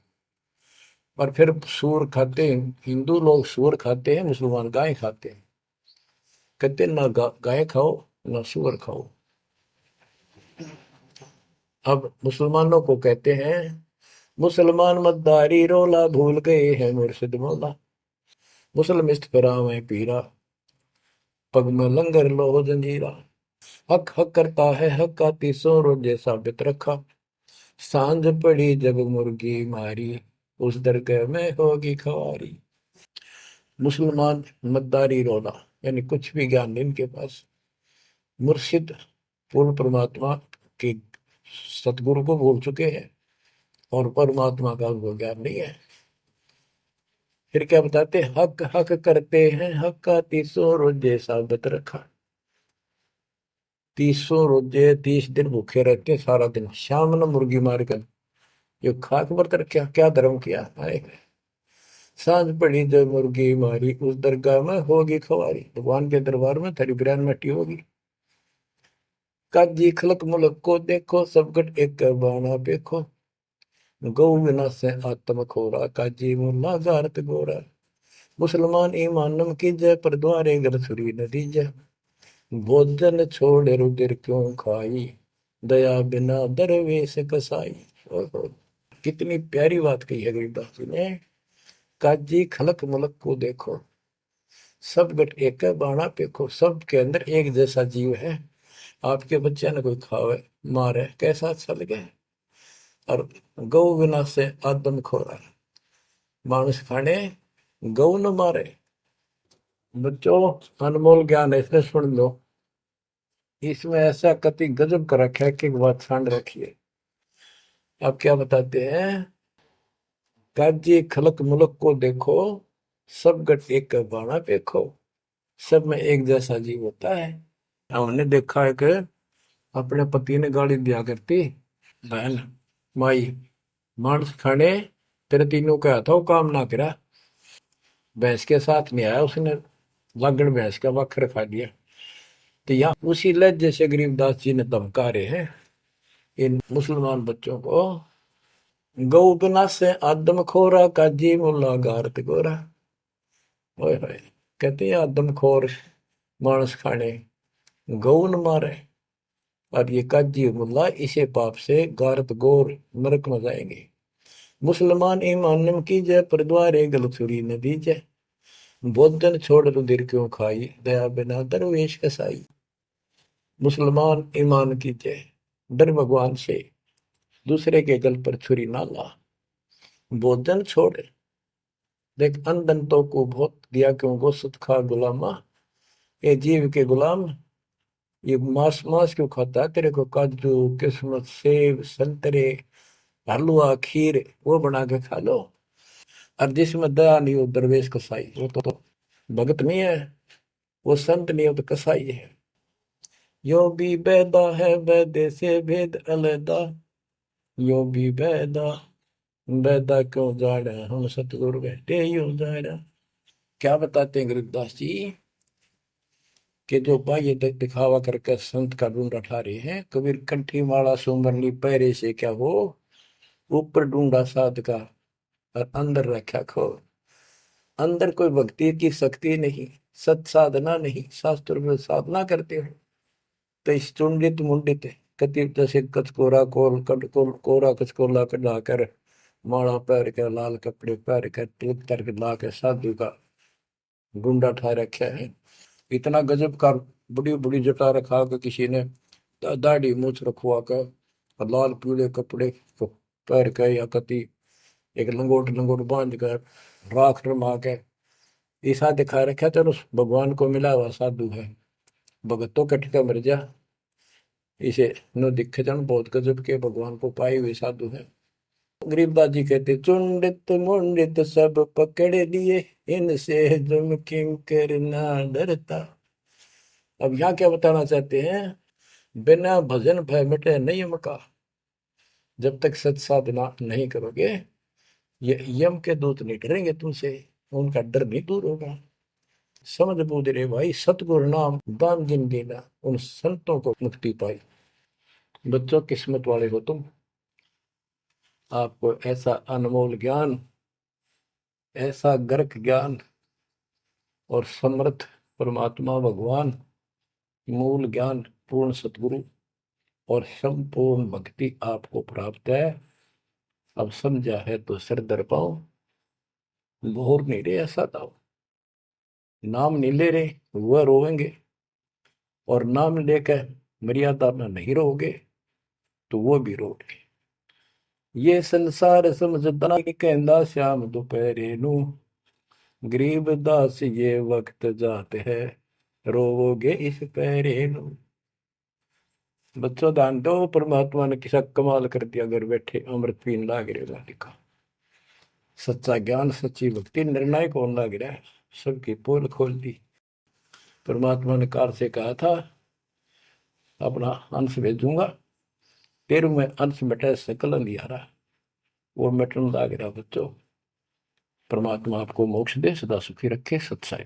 और फिर सूर खाते हैं हिंदू लोग, सूर खाते हैं, मुसलमान गाय खाते हैं। कहते ना गाय खाओ ना सूअर खाओ। अब मुसलमानों को कहते हैं, मुसलमान मद्दारी रोला, भूल गए हैं मुर्शिद मौला, मुसलमिस्त फरावे पीरा, पग में लंगर लो जंजीरा। हक हक करता है हक का, तीसों रोजे साबित रखा, सांझ पड़ी जब मुर्गी मारी, उस दरगाह में होगी खवारी। मुसलमान मद्दारी रोला, यानी कुछ भी ज्ञान नहीं इनके पास। मुर्शिद पूर्ण परमात्मा के सतगुरु को भूल चुके हैं, और परमात्मा का उनको ज्ञान नहीं है। फिर क्या बताते, हक हक करते हैं हक का, तीसों रोजे साबित रखा। तीसों रोजे 30 दिन भूखे रहते हैं, सारा दिन शाम न मुर्गी मार कर, ये खाक बर्तर क्या क्या धर्म किया है। सांझ पड़ी जो मुर्गी मारी, उस दरगाह में होगी खवारी, भगवान के दरबार में थरी बिरान मट्टी होगी। काजी खलक मुलक को देखो, सब गट एक बाना देखो, गौ बिना से आत्म खोरा, काजी मुल्ला गारत गोरा। मुसलमान ईमानम की जय, पर द्वारे घर छुरी नदी जय। भोजन छोड़ रुधिर क्यों खाई, दया बिना दरवेश कसाई। ओहो, कितनी प्यारी बात कही है गरीबदास जी ने। काजी खलक मलक को देखो, सब गट एक है बाणा पेखो। सब के अंदर एक जैसा जीव है। आपके बच्चे ने कोई खावे मारे कैसा अच्छा लगे। और गौ बिना से आदम खोरा, मानुष खाने गौ न मारे। बच्चों, अनमोल ज्ञान है, इसने सुन लो। इसमें ऐसा कति गजब कर रखा है कि बात छांड रखी है। आप क्या बताते हैं? काजी खलक मुलक को देखो, सब गट एक का बाणा पेखो। सब में एक जैसा जीव होता है। हमने देखा है कि अपने पति ने गाली दिया करती, बहन माई मांस खाने तेरे तीनों का था, वो काम ना करा। भैंस के साथ नहीं आया उसने, लागण भैंस का वक्र खा लिया। तो यहाँ उसी लहजे से गरीबदास जी ने धमका रहे हैं इन मुसलमान बच्चों को। गौ बिना से आदम खोरा, काजी मुल्ला गारत गोरा। ओए होए, कहते हैं आदम खोर मांस खाने गौ न मारे, और ये काजी मुल्ला इसे पाप से गारत गोर नरक में जाएंगे। मुसलमान ईमान की जय, पर द्वारे गल छुरी न दीजय। भोजन छोड़ रुधिर क्यों खाई, दया बिना दरवेश कसाई। मुसलमान ईमान की जय, डर भगवान से, दूसरे के गल पर छुरी ना ला। भोजन छोड़, देख अंधन तो को बहुत दिया क्यों गो सुत खा गुलामा। ये जीव के गुलाम, ये मांस मांस क्यों खाता है? तेरे को काजू किस्मत सेब संतरे हलवा खीर वो बना के खा लो। और जिसमें दया नहीं हो दरवेश कसाई, वो तो भगत नहीं है, वो संत नहीं हो तो कसाई है। यो भी बैदा है बैदे से भेद अलैदा, यो भी बैदा, बैदा क्यों जाड़ा हम सतगुरु बैठे यूं जाड़ा। क्या बताते हैं गरीबदास जी कि जो बाह्य दिखावा करके संत का ढूंढा ठा रहे हैं। कबीर कंठी माला सुमरनी पैरे से क्या हो, ऊपर ढूंढा साध का और अंदर रखा खो। अंदर कोई भक्ति की शक्ति नहीं, सत साधना नहीं, शास्त्र में साधना करते हो तो इस चुंडित मुंडित कति जैसे कचकोरा कोल कट कोल कोरा कचकोला कढ़ाकर माला पैर के लाल कपड़े पैर के तिलक तर ला के साधु का ढूंढा ठा रखा है। इतना गजब का बड़ी बड़ी जटा रखा के किसी ने दाढ़ी मूछ रखवा के और लाल पीले कपड़े को पैर के या कति एक लंगोट लंगोट बांध कर राख रमा के ऐसा दिखा रखा। चलो भगवान को मिला हुआ साधु है, भगतों कट के मर जा। इसे न दिखे जन बहुत गजब के भगवान को पाए हुए साधु है। गरीबदास जी कहते चुंडित मुंडित सब पकड़ लिए, इनसे जम किंकर ना डरता। अब यहाँ क्या बताना चाहते हैं? बिना भजन भय मिटे नहीं मका। जब तक सत साधना नहीं करोगे ये यम के दूत नहीं डरेंगे तुमसे, उनका डर नहीं दूर होगा। समझ बूझ रे भाई, सतगुरु नाम दान जिन देना, उन संतों को मुक्ति पाई। बच्चों, किस्मत वाले हो तुम, आपको ऐसा अनमोल ज्ञान, ऐसा गर्क ज्ञान और समर्थ परमात्मा भगवान, मूल ज्ञान पूर्ण सतगुरु और संपूर्ण भक्ति आपको प्राप्त है। अब समझा है तो सिर दर पाओ, बोर नहीं रहे ऐसा था। नाम नहीं ले रहे वह रोएंगे, और नाम लेकर मर्यादा में नहीं रहोगे तो वो भी रोगे। ये संसार समझदा नहीं कहंदा श्याम दोपहरे नू, गरीब दास ये वक्त जात है रोवोगे इस पैरे नू। बच्चों ध्यान दो, परमात्मा ने किसा कमाल कर दिया, घर बैठे अमृत पीन लाग रहे लिखा। सच्चा ज्ञान सच्ची भक्ति निर्णायक होने लग रहा है, सबकी पोल खोल दी। परमात्मा ने कार से कहा था अपना अंश भेजूंगा, तेरु में अंश मिटे सकल अंधियारा, वो मिटन लग रहा। बच्चों, परमात्मा आपको मोक्ष दे, सदा सुखी रखे। सत्साई।